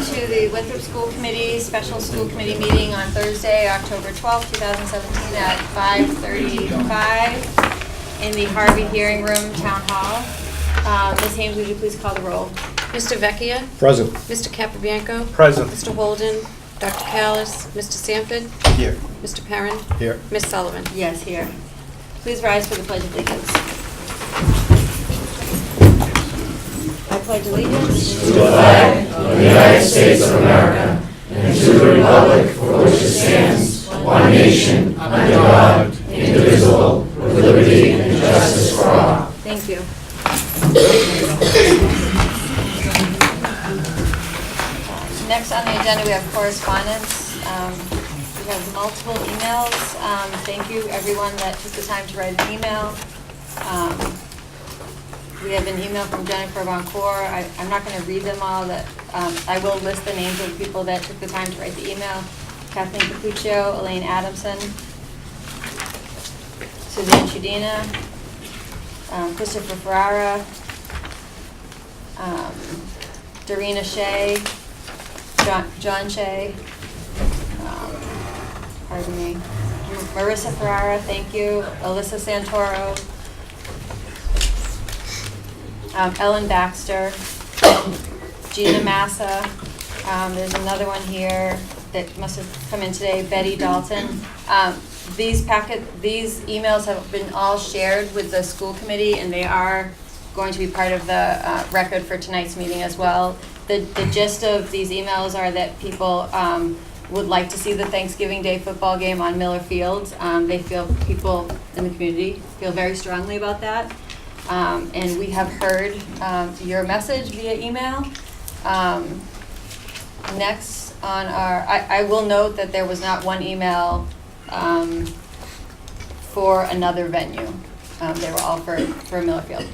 to the Winthrop School Committee Special School Committee meeting on Thursday, October 12th, 2017 at 5:35 in the Harvey Hearing Room, Town Hall. Ms. Hames, would you please call the roll? Mr. Vecchia? Present. Mr. Capabianco? Present. Mr. Holden? Dr. Callis? Mr. Sanford? Here. Mr. Perrin? Here. Ms. Sullivan? Yes, here. Please rise for the Pledge of Allegiance. I pledge allegiance to the flag of the United States of America and to the republic for which it stands, one nation, under God, indivisible, with liberty and justice for all. Thank you. Next on the agenda, we have correspondence. We have multiple emails. Thank you, everyone that took the time to write an email. We have an email from Jennifer Boncourt. I'm not going to read them all. I will list the names of the people that took the time to write the email. Kathleen Capuccio, Elaine Adamson, Suzanne Chudina, Christopher Ferrara, Dorina Shea, John Shea, pardon me, Marissa Ferrara, thank you, Alyssa Santoro, Ellen Baxter, Gina Massa, there's another one here that must have come in today, Betty Dalton. These emails have been all shared with the school committee, and they are going to be part of the record for tonight's meeting as well. The gist of these emails are that people would like to see the Thanksgiving Day football game on Miller Field. People in the community feel very strongly about that. And we have heard your message via email. Next on I will note that there was not one email for another venue. They were all for Millerfield.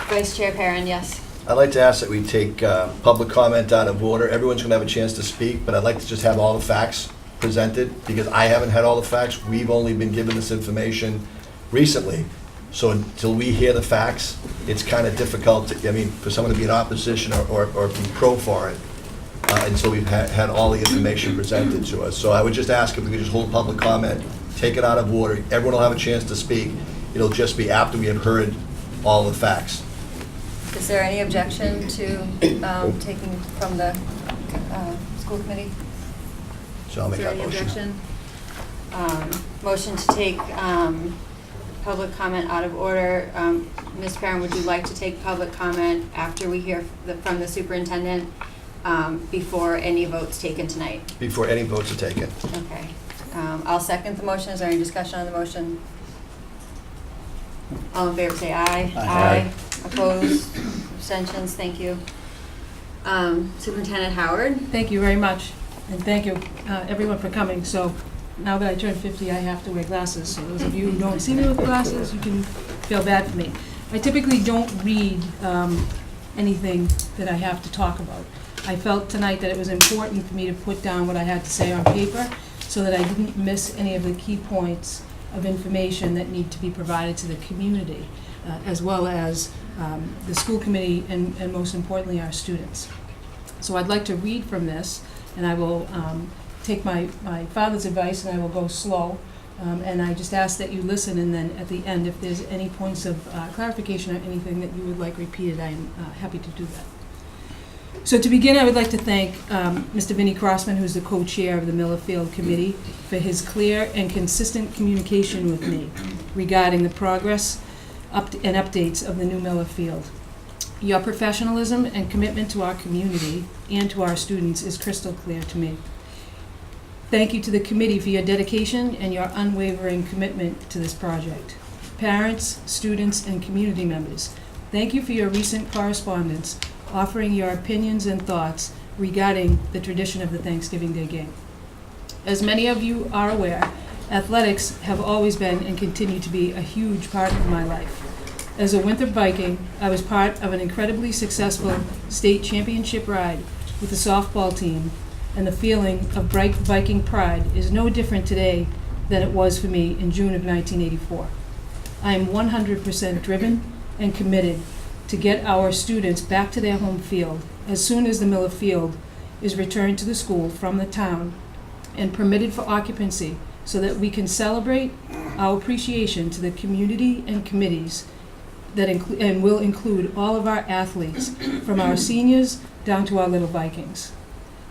Vice Chair Perrin, yes. I'd like to ask that we take public comment out of order. Everyone's going to have a chance to speak, but I'd like to just have all the facts presented because I haven't had all the facts. We've only been given this information recently. So until we hear the facts, it's kind of difficult for someone to be in opposition or be pro for it until we've had all the information presented to us. So I would just ask if we could just hold public comment, take it out of order. Everyone will have a chance to speak. It'll just be after we have heard all the facts. Is there any objection to taking from the school committee? So I'll make that motion. Is there any objection? Motion to take public comment out of order. Ms. Perrin, would you like to take public comment after we hear from the superintendent before any votes taken tonight? Before any votes are taken. Okay. I'll second the motion. Is there any discussion on the motion? All in favor say aye. Aye. Opposed? Abstentions? Thank you. Superintendent Howard? Thank you very much, and thank you everyone for coming. So now that I turned 50, I have to wear glasses. So those of you who don't see me with glasses, you can feel bad for me. I typically don't read anything that I have to talk about. I felt tonight that it was important for me to put down what I had to say on paper so that I didn't miss any of the key points of information that need to be provided to the community, as well as the school committee and most importantly our students. So I'd like to read from this, and I will take my father's advice and I will go slow, and I just ask that you listen, and then at the end if there's any points of clarification or anything that you would like repeated, I'm happy to do that. So to begin, I would like to thank Mr. Vinnie Crossman, who's the co-chair of the Millerfield Committee, for his clear and consistent communication with me regarding the progress and updates of the new Millerfield. Your professionalism and commitment to our community and to our students is crystal clear to me. Thank you to the committee for your dedication and your unwavering commitment to this project. Parents, students, and community members, thank you for your recent correspondence offering your opinions and thoughts regarding the tradition of the Thanksgiving Day game. As many of you are aware, athletics have always been and continue to be a huge part of my life. As a Winthrop Viking, I was part of an incredibly successful state championship ride with the softball team, and the feeling of bright Viking pride is no different today than it was for me in June of 1984. I am 100% driven and committed to get our students back to their home field as soon as the Miller Field is returned to the school from the town and permitted for occupancy, so that we can celebrate our appreciation to the community and committees that and will include all of our athletes, from our seniors down to our little Vikings.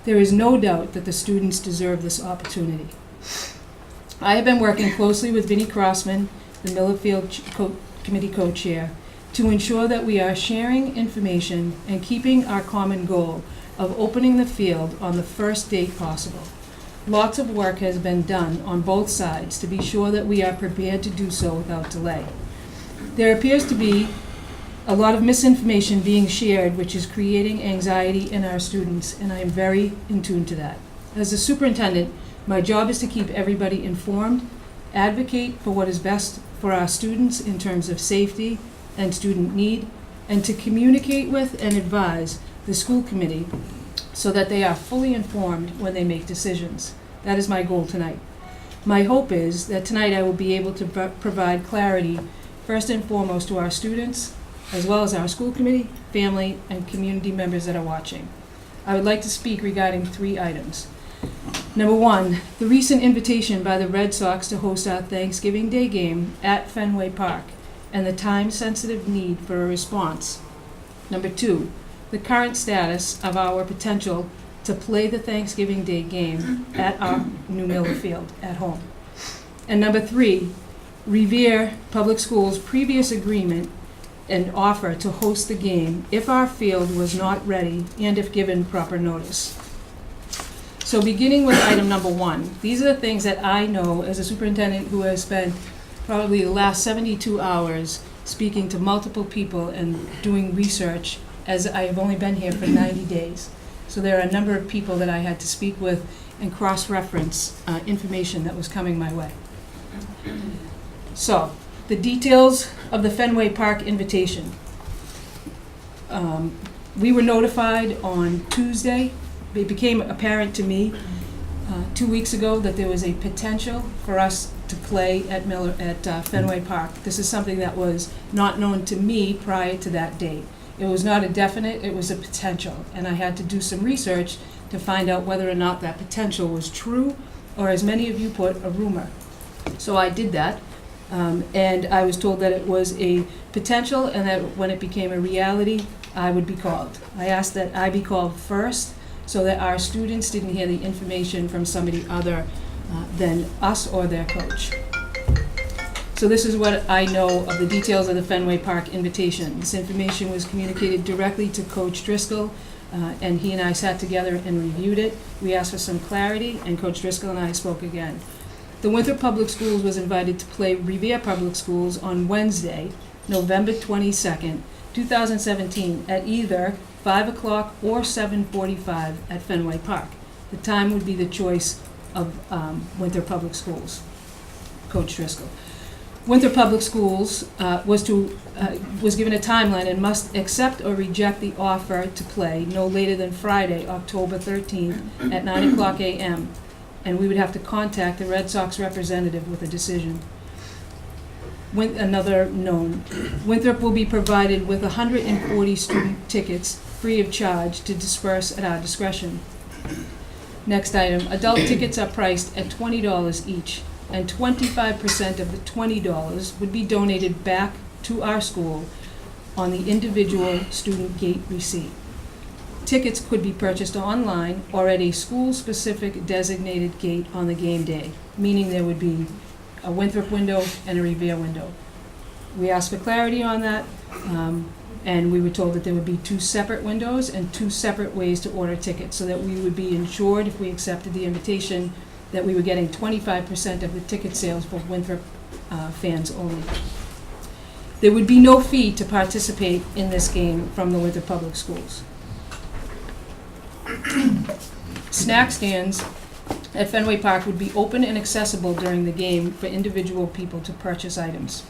There is no doubt that the students deserve this opportunity. I have been working closely with Vinnie Crossman, the Miller Field Committee co-chair, to ensure that we are sharing information and keeping our common goal of opening the field on the first date possible. Lots of work has been done on both sides to be sure that we are prepared to do so without delay. There appears to be a lot of misinformation being shared, which is creating anxiety in our students, and I am very in tune to that. As a superintendent, my job is to keep everybody informed, advocate for what is best for our students in terms of safety and student need, and to communicate with and advise the school committee so that they are fully informed when they make decisions. That is my goal tonight. My hope is that tonight I will be able to provide clarity first and foremost to our students, as well as our school committee, family, and community members that are watching. I would like to speak regarding 3 items. Number 1, the recent invitation by the Red Sox to host our Thanksgiving Day game at Fenway Park and the time-sensitive need for a response. Number 2, the current status of our potential to play the Thanksgiving Day game at our new Miller Field at home. And number 3, Revere Public Schools' previous agreement and offer to host the game if our field was not ready and if given proper notice. So beginning with item number 1, these are the things that I know as a superintendent who has spent probably the last 72 hours speaking to multiple people and doing research, as I have only been here for 90 days. So there are a number of people that I had to speak with and cross-reference information that was coming my way. So, the details of the Fenway Park invitation. We were notified on Tuesday. It became apparent to me 2 weeks ago that there was a potential for us to play at Fenway Park. This is something that was not known to me prior to that date. It was not a definite, it was a potential. And I had to do some research to find out whether or not that potential was true, or as many of you put, a rumor. So I did that. And I was told that it was a potential and that when it became a reality, I would be called. I asked that I be called first so that our students didn't hear the information from somebody other than us or their coach. So this is what I know of the details of the Fenway Park invitation. This information was communicated directly to Coach Driscoll, and he and I sat together and reviewed it. We asked for some clarity, and Coach Driscoll and I spoke again. The Winthrop Public Schools was invited to play Revere Public Schools on Wednesday, November 22nd, 2017, at either 5 o'clock or 7:45 at Fenway Park. The time would be the choice of Winthrop Public Schools, Coach Driscoll. Winthrop Public Schools was given a timeline and must accept or reject the offer to play no later than Friday, October 13th at 9 o'clock a.m., and we would have to contact the Red Sox representative with a decision. Another known, Winthrop will be provided with 140 student tickets free of charge to disperse at our discretion. Next item, adult tickets are priced at $20 each, and 25% of the $20 would be donated back to our school on the individual student gate receipt. Tickets could be purchased online or at a school-specific designated gate on the game day, meaning there would be a Winthrop window and a Revere window. We asked for clarity on that, and we were told that there would be 2 separate windows and 2 separate ways to order tickets, so that we would be ensured, if we accepted the invitation, that we were getting 25% of the ticket sales for Winthrop fans only. There would be no fee to participate in this game from the Winthrop Public Schools. Snack stands at Fenway Park would be open and accessible during the game for individual people to purchase items.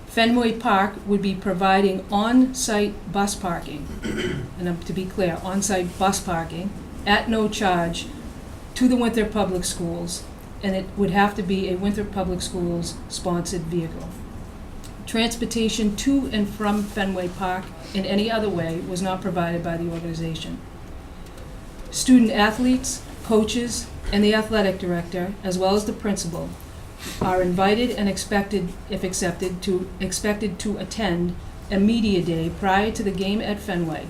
Fenway Park would be providing on-site bus parking, and to be clear, on-site bus parking at no charge to the Winthrop Public Schools, and it would have to be a Winthrop Public Schools sponsored vehicle. Transportation to and from Fenway Park in any other way was not provided by the organization. Student athletes, coaches, and the athletic director, as well as the principal, are invited and expected, if expected to attend a media day prior to the game at Fenway,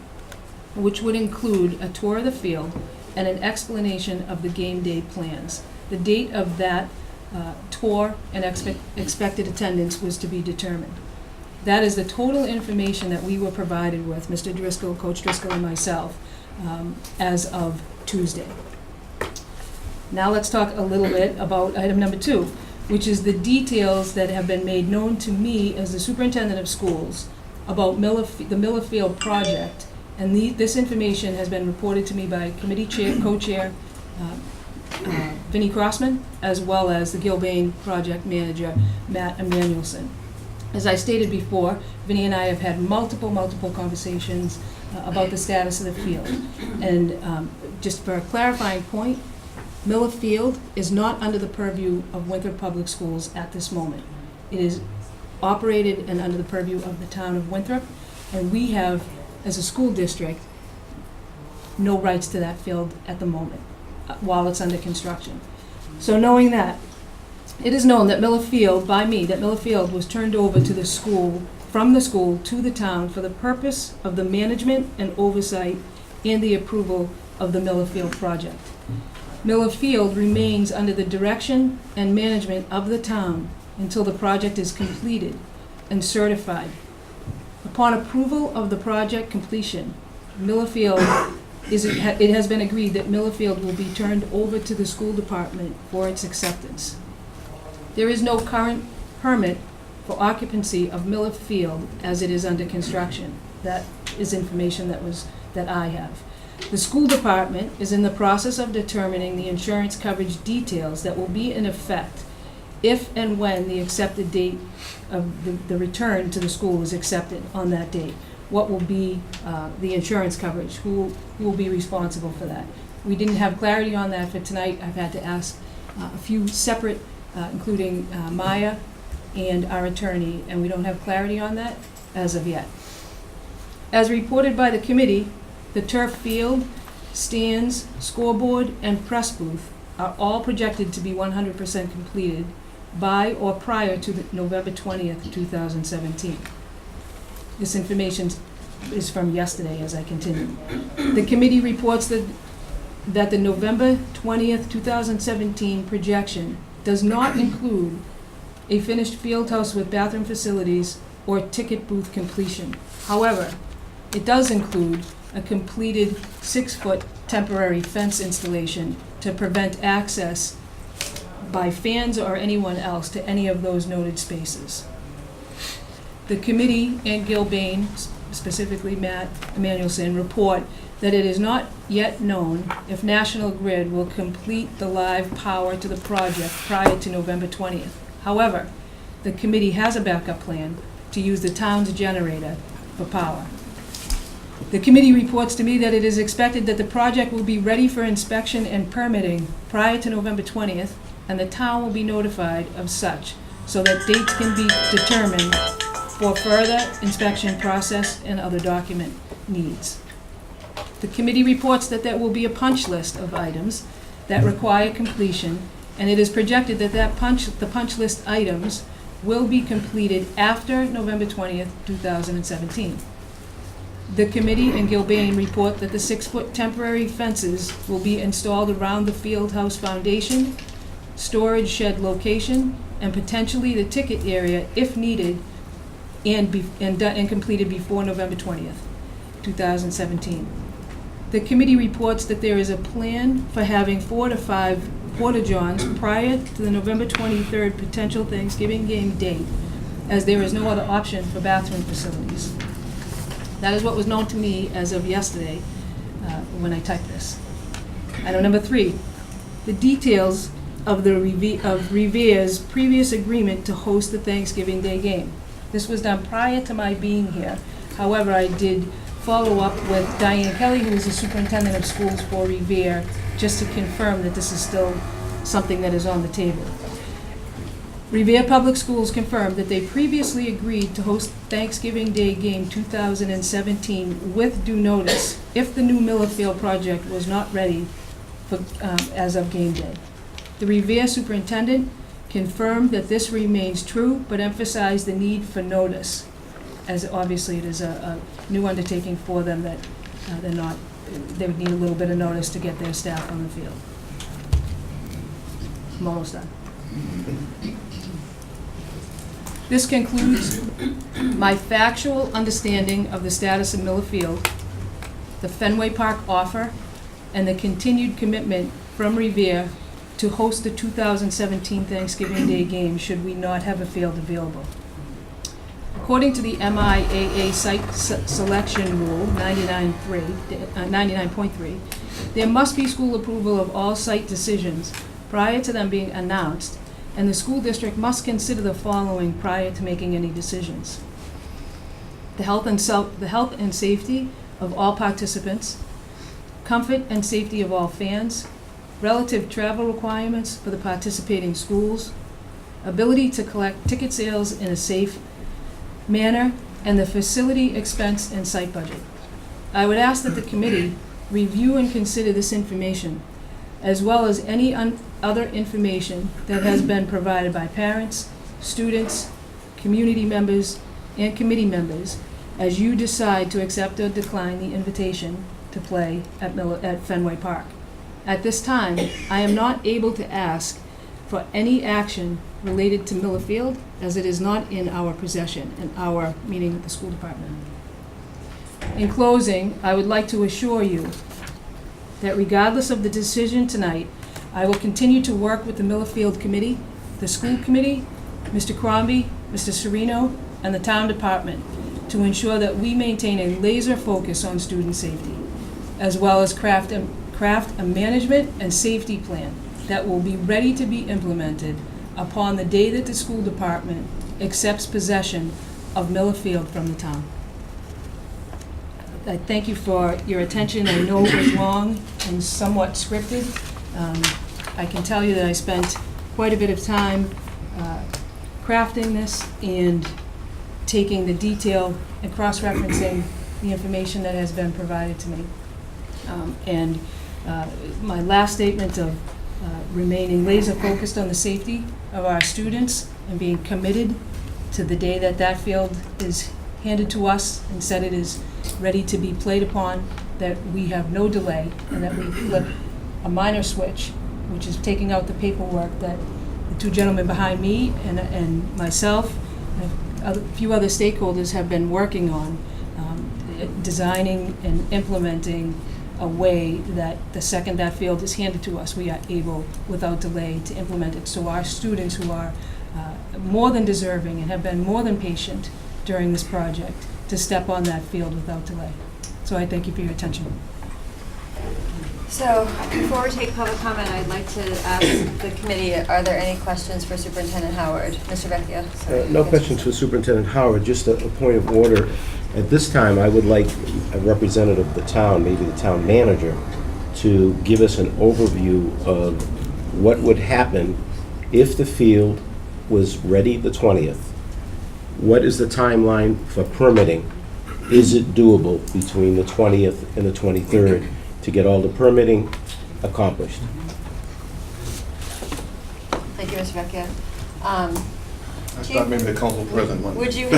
which would include a tour of the field and an explanation of the game day plans. The date of that tour and expected attendance was to be determined. That is the total information that we were provided with, Mr. Driscoll, Coach Driscoll, and myself, as of Tuesday. Now let's talk a little bit about item number 2, which is the details that have been made known to me as the superintendent of schools about the Miller Field project. And this information has been reported to me by committee chair, co-chair, Vinnie Crossman, as well as the Gilbane project manager, Matt Emanuelson. As I stated before, Vinnie and I have had multiple conversations about the status of the field. And just for a clarifying point, Miller Field is not under the purview of Winthrop Public Schools at this moment. It is operated and under the purview of the town of Winthrop, and we have, as a school district, no rights to that field at the moment, while it's under construction. So knowing that, it is known that Miller Field, by me, that Miller Field was turned over to the school, from the school to the town for the purpose of the management and oversight and the approval of the Miller Field project. Miller Field remains under the direction and management of the town until the project is completed and certified. Upon approval of the project completion, Miller Field it has been agreed that Miller Field will be turned over to the school department for its acceptance. There is no current permit for occupancy of Miller Field as it is under construction. That is information that I have. The school department is in the process of determining the insurance coverage details that will be in effect if and when the accepted date of the return to the school is accepted on that date. What will be the insurance coverage? Who will be responsible for that? We didn't have clarity on that for tonight. I've had to ask a few separate, including Maya and our attorney, and we don't have clarity on that as of yet. As reported by the committee, the turf field, stands, scoreboard, and press booth are all projected to be 100% completed by or prior to November 20th, 2017. This information is from yesterday as I continue. The committee reports that the November 20th, 2017 projection does not include a finished field house with bathroom facilities or ticket booth completion. However, it does include a completed 6-foot temporary fence installation to prevent access by fans or anyone else to any of those noted spaces. The committee and Gilbane, specifically Matt Emanuelson, report that it is not yet known if National Grid will complete the live power to the project prior to November 20th. However, the committee has a backup plan to use the town's generator for power. The committee reports to me that it is expected that the project will be ready for inspection and permitting prior to November 20th, and the town will be notified of such, so that dates can be determined for further inspection process and other document needs. The committee reports that there will be a punch list of items that require completion, and it is projected that the punch list items will be completed after November 20th, 2017. The committee and Gilbane report that the 6-foot temporary fences will be installed around the field house foundation, storage shed location, and potentially the ticket area if needed, and completed before November 20th, 2017. The committee reports that there is a plan for having 4 to 5 porta-johns prior to the November 23rd potential Thanksgiving game date, as there is no other option for bathroom facilities. That is what was known to me as of yesterday when I typed this. Item number 3, the details of Revere's previous agreement to host the Thanksgiving Day game. This was done prior to my being here. However, I did follow up with Diane Kelly, who is the superintendent of schools for Revere, just to confirm that this is still something that is on the table. Revere Public Schools confirmed that they previously agreed to host Thanksgiving Day Game 2017 with due notice if the new Miller Field project was not ready for, as of game day. The Revere superintendent confirmed that this remains true, but emphasized the need for notice, as obviously it is a new undertaking for them that they would need a little bit of notice to get their staff on the field. I'm almost done. This concludes my factual understanding of the status of Miller Field, the Fenway Park offer, and the continued commitment from Revere to host the 2017 Thanksgiving Day game should we not have a field available. According to the MIAA Site Selection Rule 99.3, there must be school approval of all site decisions prior to them being announced, and the school district must consider the following prior to making any decisions: the health and safety of all participants, comfort and safety of all fans, relative travel requirements for the participating schools, ability to collect ticket sales in a safe manner, and the facility expense and site budget. I would ask that the committee review and consider this information, as well as any other information that has been provided by parents, students, community members, and committee members, as you decide to accept or decline the invitation to play at Fenway Park. At this time, I am not able to ask for any action related to Miller Field, as it is not in our possession, in our, meaning the school department. In closing, I would like to assure you that regardless of the decision tonight, I will continue to work with the Miller Field Committee, the school committee, Mr. Crombie, Mr. Serino, and the town department to ensure that we maintain a laser focus on student safety, as well as craft a management and safety plan that will be ready to be implemented upon the day that the school department accepts possession of Miller Field from the town. I thank you for your attention. I know it was long and somewhat scripted. I can tell you that I spent quite a bit of time crafting this and taking the detail and cross-referencing the information that has been provided to me. My last statement of remaining laser-focused on the safety of our students and being committed to the day that that field is handed to us and said it is ready to be played upon, that we have no delay and that we flip a minor switch, which is taking out the paperwork that the two gentlemen behind me and myself and a few other stakeholders have been working on, designing and implementing a way that the second that field is handed to us, we are able, without delay, to implement it. So our students who are more than deserving and have been more than patient during this project to step on that field without delay. So I thank you for your attention. So before we take public comment, I'd like to ask the committee, are there any questions for Superintendent Howard? Mr. Vecchia? No questions for Superintendent Howard, just a point of order. At this time, I would like a representative of the town, maybe the town manager, to give us an overview of what would happen if the field was ready the 20th. What is the timeline for permitting? Is it doable between the 20th and the 23rd to get all the permitting accomplished? Thank you, Mr. Vecchia. I thought maybe the council president wanted. Would you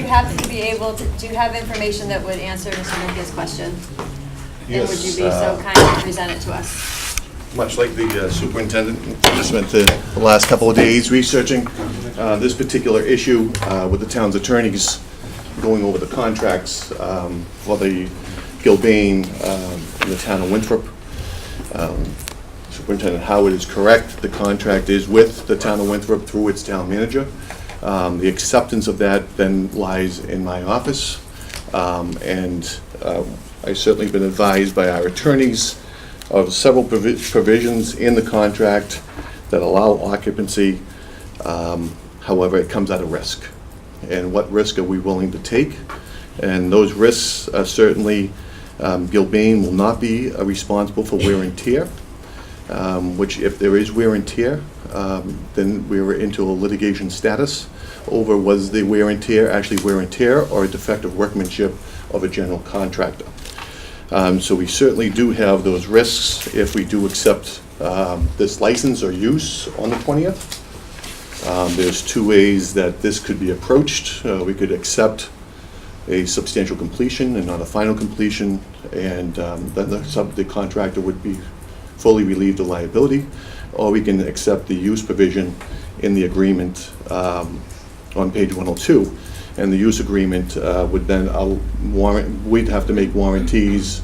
happen to be able to, do you have information that would answer Mr. Vecchia's question? Yes, And would you be so kind to present it to us? Much like the superintendent, I spent the last couple of days researching this particular issue with the town's attorneys, going over the contracts for the Gilbane in the town of Winthrop. Superintendent Howard is correct. The contract is with the town of Winthrop through its town manager. The acceptance of that then lies in my office. And I've certainly been advised by our attorneys of several provisions in the contract that allow occupancy. However, it comes at a risk. And what risk are we willing to take? And those risks are certainly, Gilbane will not be responsible for wear and tear. which if there is wear and tear, then we were into a litigation status over was the wear and tear actually wear and tear or a defective workmanship of a general contractor. So we certainly do have those risks if we do accept this license or use on the 20th. There's two ways that this could be approached. We could accept a substantial completion and not a final completion, and then the contractor would be fully relieved of liability, or we can accept the use provision in the agreement on page 102. And the use agreement would then we'd have to make warranties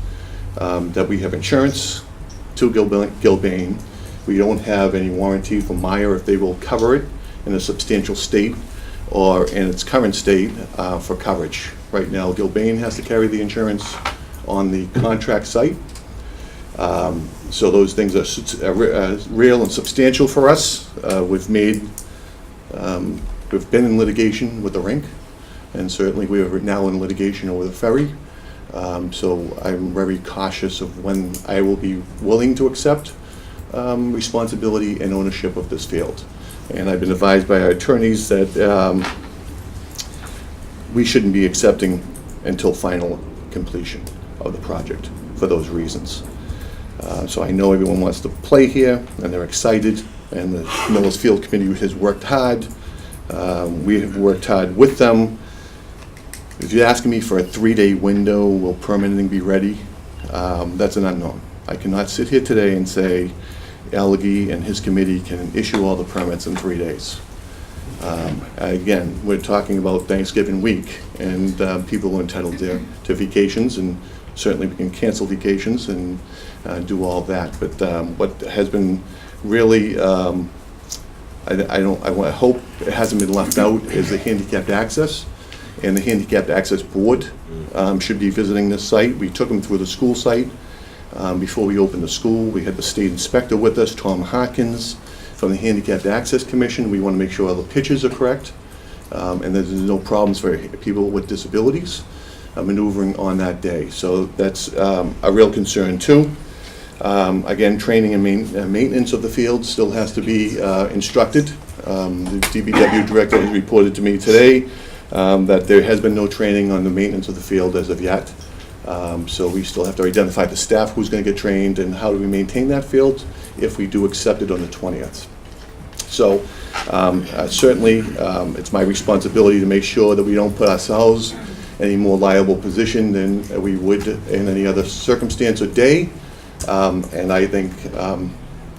that we have insurance to Gilbane. We don't have any warranty from Meyer if they will cover it in a substantial state or in its current state for coverage. Right now, Gilbane has to carry the insurance on the contract site. So those things are real and substantial for us. We've been in litigation with the rink, and certainly we are now in litigation over the ferry. So I'm very cautious of when I will be willing to accept responsibility and ownership of this field. And I've been advised by our attorneys that we shouldn't be accepting until final completion of the project for those reasons. So I know everyone wants to play here, and they're excited, and the Millis Field Committee has worked hard. We have worked hard with them. If you're asking me for a 3-day window, will permitting be ready? That's an unknown. I cannot sit here today and say Algie and his committee can issue all the permits in 3 days. Again, we're talking about Thanksgiving week, and people are entitled to vacations, and certainly we can cancel vacations and do all that. But what has been really, I hope it hasn't been left out, is the handicapped access. And the Handicapped Access Board should be visiting this site. We took them through the school site before we opened the school. We had the state inspector with us, Tom Hawkins, from the Handicapped Access Commission. We want to make sure all the pitches are correct, and there's no problems for people with disabilities maneuvering on that day. So that's a real concern too. Again, training and maintenance of the field still has to be instructed. The DPW director has reported to me today that there has been no training on the maintenance of the field as of yet. So we still have to identify the staff who's going to get trained and how do we maintain that field if we do accept it on the 20th. So certainly it's my responsibility to make sure that we don't put ourselves in any more liable position than we would in any other circumstance or day. And I think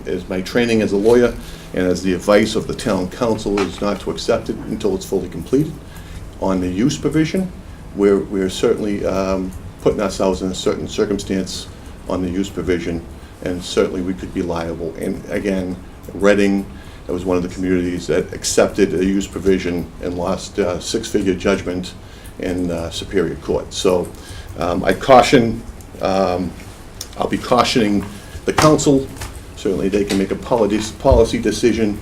as my training as a lawyer and as the advice of the town council is not to accept it until it's fully completed. On the use provision, we're certainly putting ourselves in a certain circumstance on the use provision, and certainly we could be liable. And again, Reading, that was one of the communities that accepted a use provision and lost a 6-figure judgment in Superior Court. So I caution, I'll be cautioning the council. Certainly they can make a policy decision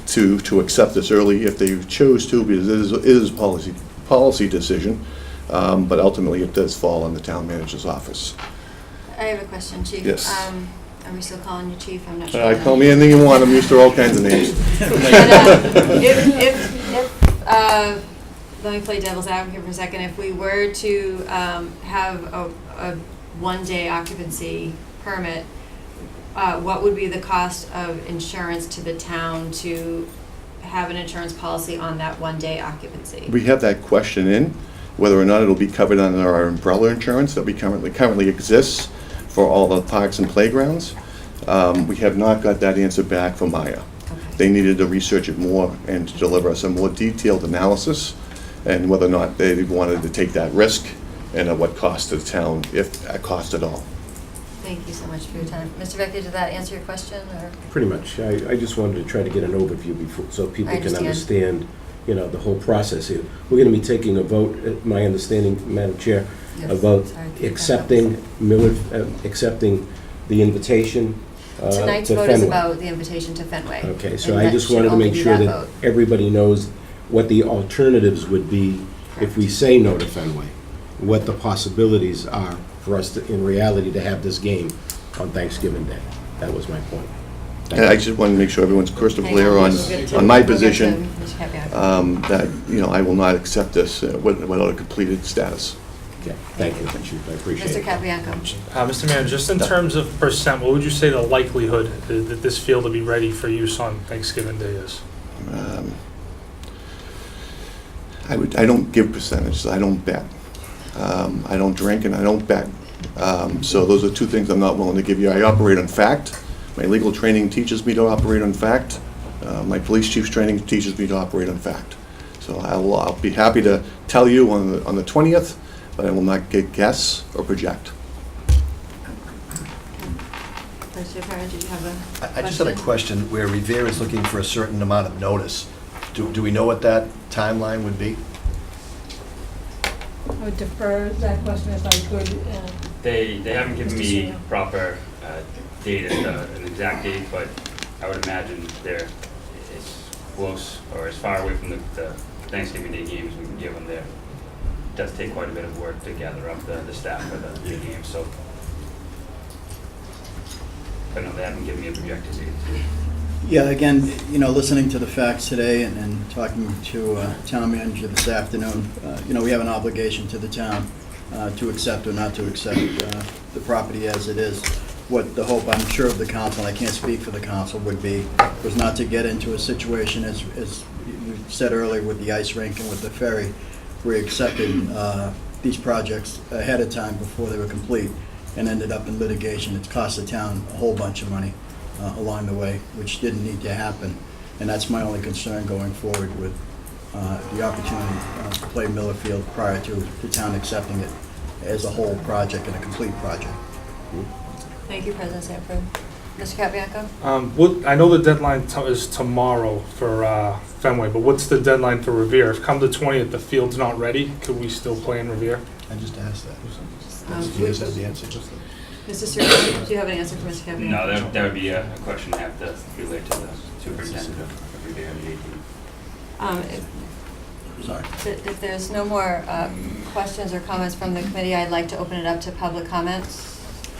to accept this early if they chose to, because it is a policy decision, but ultimately it does fall on the town manager's office. I have a question, Chief. Yes. Are we still calling you Chief? I'm not sure. Call me anything you want. I'm used to all kinds of names. Let me play devil's advocate for a second. If we were to have a 1-day occupancy permit, what would be the cost of insurance to the town to have an insurance policy on that 1-day occupancy? We have that question in, whether or not it'll be covered under our umbrella insurance that we currently exists for all the parks and playgrounds. We have not got that answer back from Maya. Okay. They needed to research it more and to deliver us a more detailed analysis and whether or not they wanted to take that risk and at what cost to the town, if at cost at all. Thank you so much for your time. Mr. Vecchia, did that answer your question? Or? Pretty much. I just wanted to try to get an overview before, so people can understand. understand, the whole process here. We're going to be taking a vote, my understanding, Madam Chair, Yes. about Sorry, accepting the invitation to Tonight's vote is Fenway. about the invitation to Fenway. Okay, so And I that just should wanted to only make be sure that vote. everybody knows what the alternatives would be if we Correct. say no to Fenway, what the possibilities are for us to, in reality, to have this game on Thanksgiving Day. That was my point. And I just want to make sure everyone's crystal Hang clear on we'll get to- my we'll get to position, Mr. Capiano. that, I will not accept this without a completed status. Okay, thank you, Chief, I appreciate Mr. it. Capiano. Mr. Mayor, just in terms of percent, what would you say the likelihood that this field will be ready for use on Thanksgiving Day is? I don't give percentages, I don't bet. I don't drink and I don't bet. So those are two things I'm not willing to give you. I operate on fact. My legal training teaches me to operate on fact. My police chief's training teaches me to operate on fact. So I'll be happy to tell you on the 20th, but I will not guess or project. Mr. Parent, did you have a question? I just had a question where Revere is looking for a certain amount of notice. Do we know what that timeline would be? I would defer that question if I could. They haven't given Mr. me Serino. proper date, an exact date, but I would imagine they're as close or as far away from the Thanksgiving Day games we can give them there. It does take quite a bit of work to gather up the staff for the games, so. But no, they haven't given me a projected date. Yeah, again, listening to the facts today and talking to town manager this afternoon, we have an obligation to the town to accept or not to accept the property as it is. What the hope, I'm sure, of the council, and I can't speak for the council, would be, was not to get into a situation, as you said earlier, with the ice rink and with the ferry, where we accepted these projects ahead of time before they were complete and ended up in litigation. It's cost the town a whole bunch of money along the way, which didn't need to happen. And that's my only concern going forward with the opportunity to play Miller Field prior to the town accepting it as a whole project and a complete project. Thank you, President Sanford. Mr. Capiano? I know the deadline is tomorrow for Fenway, but what's the deadline for Revere? If come the 20th, the field's not ready, could we still play in Revere? I just asked that. Um, Do you guys have the answer? Mr. Serino, do you have an answer for Mr. Capiano? No, that would be a question I have to relate to the superintendent of Revere and the Sorry. If there's no more questions or comments from the committee, I'd like to open it up to public comments.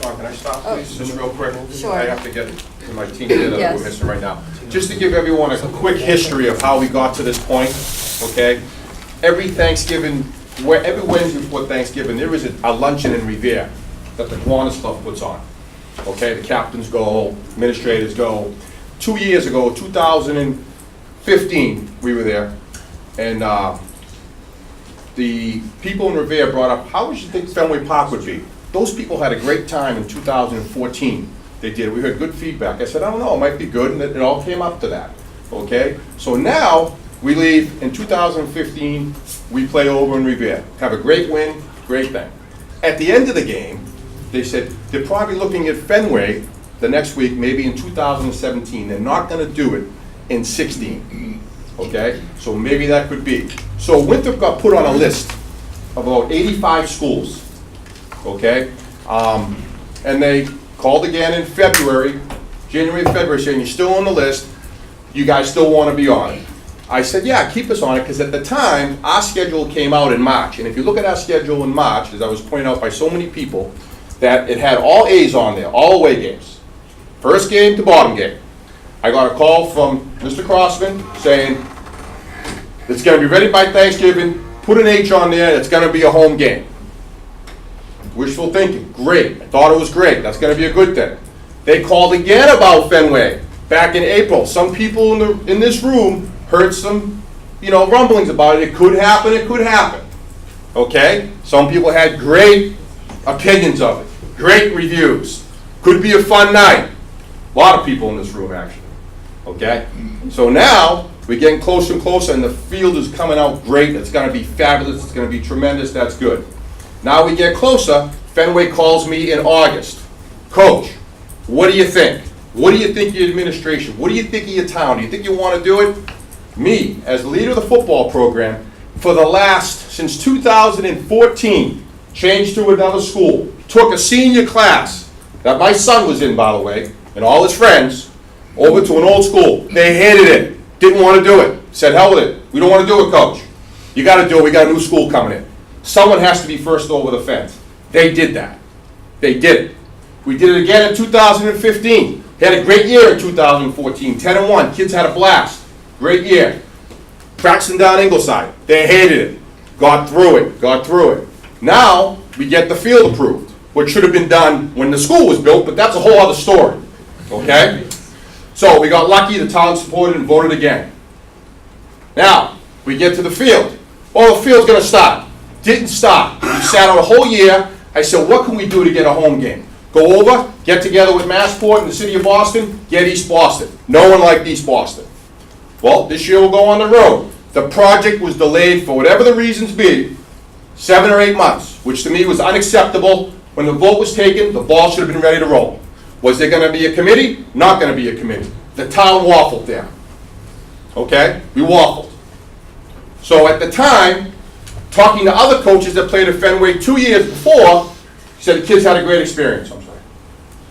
Can I stop, Oh. please, just real quick? Sure. I have to get to my team here that Yes. we're missing right now. Just to give everyone a quick history of how we got to this point, okay? Every Thanksgiving, every Wednesday before Thanksgiving, there is a luncheon in Revere that the Kiwanis Club puts on. Okay, the captains go, administrators go. 2 years ago, 2015, we were there, and the people in Revere brought up, how would you think Fenway Park would be? Those people had a great time in 2014. They did. We heard good feedback. I said, I don't know, it might be good, and it all came up to that. Okay? So now, we leave in 2015, we play over in Revere. Have a great win, great thing. At the end of the game, they said, they're probably looking at Fenway the next week, maybe in 2017. They're not gonna do it in 16. Okay? So maybe that could be. So Winthrop got put on a list of about 85 schools. Okay? And they called again in February, January, February, saying, you're still on the list, you guys still want to be on it. I said, yeah, keep us on it, because at the time, our schedule came out in March, and if you look at our schedule in March, as I was pointed out by so many people, that it had all A's on there, all away games. First game to bottom game. I got a call from Mr. Crossman saying, it's going to be ready by Thanksgiving, put an H on there, it's going to be a home game. Wishful thinking, great. I thought it was great. That's going to be a good thing. They called again about Fenway back in April. Some people in this room heard some, rumblings about it. It could happen. It could happen. Okay? Some people had great opinions of it, great reviews. Could be a fun night. A lot of people in this room, actually. Okay? So now we're getting closer and closer, and the field is coming out great. It's going to be fabulous. It's going to be tremendous. That's good. Now we get closer, Fenway calls me in August. Coach, what do you think? What do you think of your administration? What do you think of your town? Do you think you want to do it? Me, as the leader of the football program, since 2014, changed to another school, took a senior class that my son was in, by the way, and all his friends, over to an old school. They hated it, didn't want to do it, said hell with it. We don't want to do it, Coach. You got to do it, we got a new school coming in. Someone has to be first over the fence. They did that. They did it. We did it again in 2015. Had a great year in 2014, 10-1. Kids had a blast. Great year. Braxton down Ingleside. They hated it. Got through it. Now, we get the field approved, which should have been done when the school was built, but that's a whole other story. Okay? So we got lucky, the town supported and voted again. Now, we get to the field. Well, the field's gonna start. Didn't start. We sat out a whole year. I said, what can we do to get a home game? Go over, get together with Massport and the city of Boston, get East Boston. No one liked East Boston. Well, this year we'll go on the road. The project was delayed for whatever the reasons be, 7 or 8 months, which to me was unacceptable. When the vote was taken, the ball should have been ready to roll. Was there gonna be a committee? Not gonna be a committee. The town waffled there. Okay? We waffled. So at the time, talking to other coaches that played at Fenway 2 years before, said the kids had a great experience. I'm sorry.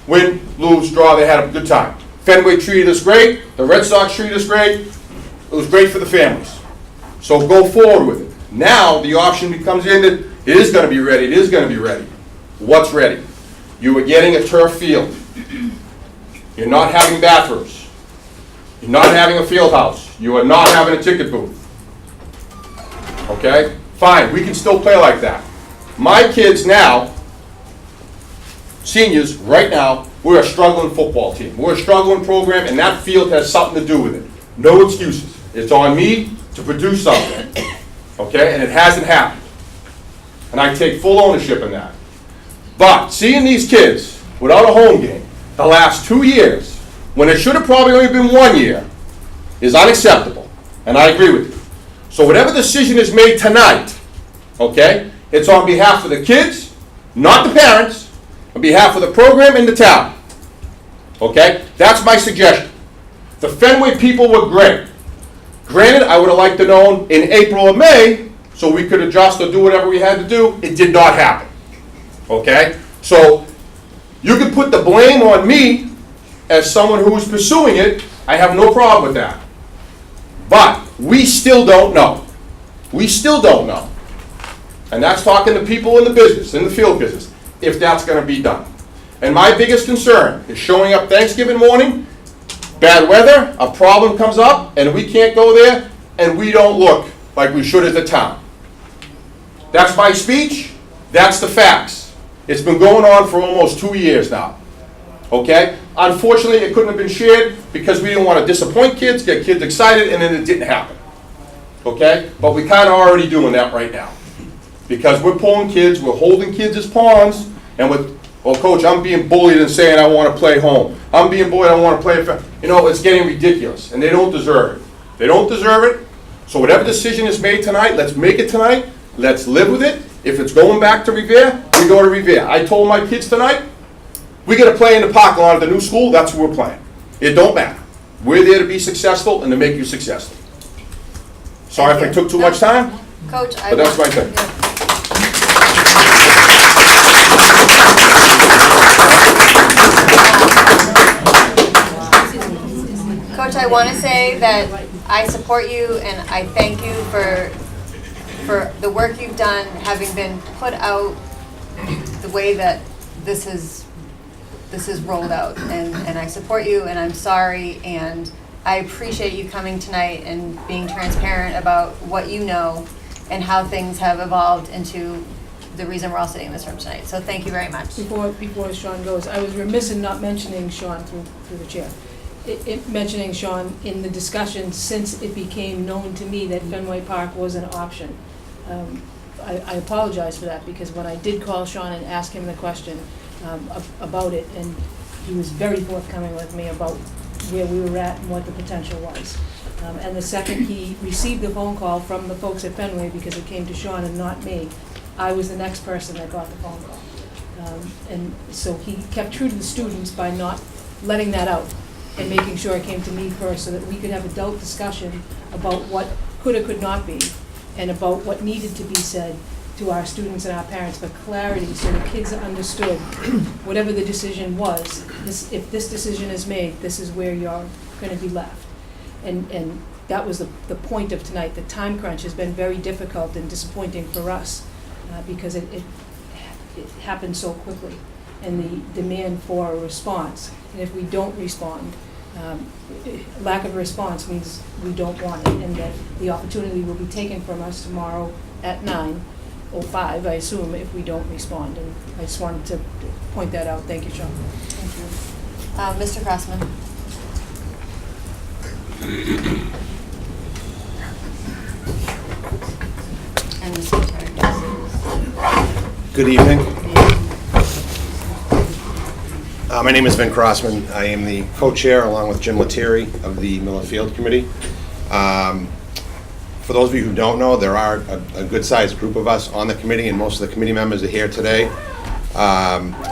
Win, lose, draw, they had a good time. Fenway treated us great. The Red Sox treated us great. It was great for the families. So go forward with it. Now the option becomes in that it is going to be ready. It is going to be ready. What's ready? You are getting a turf field. You're not having bathrooms. You're not having a field house. You are not having a ticket booth. Okay? Fine, we can still play like that. My kids now, seniors, right now, we're a struggling football team. We're a struggling program, and that field has something to do with it. No excuses. It's on me to produce something. Okay? And it hasn't happened. And I take full ownership in that. But seeing these kids without a home game the last 2 years, when it should have probably only been 1 year, is unacceptable. And I agree with you. So whatever decision is made tonight, okay, it's on behalf of the kids, not the parents, on behalf of the program and the town. Okay? That's my suggestion. The Fenway people were great. Granted, I would have liked to know in April or May so we could adjust or do whatever we had to do. It did not happen. Okay? So you can put the blame on me as someone who is pursuing it. I have no problem with that. But we still don't know. We still don't know. And that's talking to people in the business, in the field business, if that's going to be done. And my biggest concern is showing up Thanksgiving morning, bad weather, a problem comes up, and we can't go there, and we don't look like we should as a town. That's my speech. That's the facts. It's been going on for almost 2 years now. Okay? Unfortunately, it couldn't have been shared because we didn't want to disappoint kids, get kids excited, and then it didn't happen. Okay? But we're kind of already doing that right now. Because we're pulling kids, we're holding kids as pawns, and with, well, coach, I'm being bullied and saying I want to play home. I'm being bullied, I want to play. You know, it's getting ridiculous, and they don't deserve it. They don't deserve it. So whatever decision is made tonight, let's make it tonight. Let's live with it. If it's going back to Revere, we go to Revere. I told my kids tonight, we got to play in the parking lot of the new school. That's who we're playing. It don't matter. We're there to be successful and to make you successful. Sorry if I took too much time, Coach, but that's my thing. Coach, I want to say that I support you and I thank you for the work you've done, having been put out the way that this is rolled out. And I support you and I'm sorry, and I appreciate you coming tonight and being transparent about what you know and how things have evolved into the reason we're all sitting in this room tonight. So thank you very much. Before Sean goes, I was remiss in not mentioning Sean through the chair. Mentioning Sean in the discussion since it became known to me that Fenway Park was an option. I apologize for that, because when I did call Sean and ask him the question about it, and he was very forthcoming with me about where we were at and what the potential was. And the second he received the phone call from the folks at Fenway, because it came to Sean and not me, I was the next person that got the phone call. And so he kept true to the students by not letting that out and making sure it came to me first, so that we could have adult discussion about what could or could not be, and about what needed to be said to our students and our parents for clarity, so the kids understood whatever the decision was. If this decision is made, this is where you're going to be left. And that was the point of tonight. The time crunch has been very difficult and disappointing for us because it happened so quickly. and the demand for a response. And if we don't respond, lack of response means we don't want it, and that the opportunity will be taken from us tomorrow at 9:05, I assume, if we don't respond. And I just wanted to point that out. Thank you, Sean. Thank you. Mr. Crossman? And the secretary. Good evening. My name is Vin Crossman. I am the co-chair, along with Jim Lettieri, of the Miller Field Committee. For those of you who don't know, there are a good-sized group of us on the committee, and most of the committee members are here today.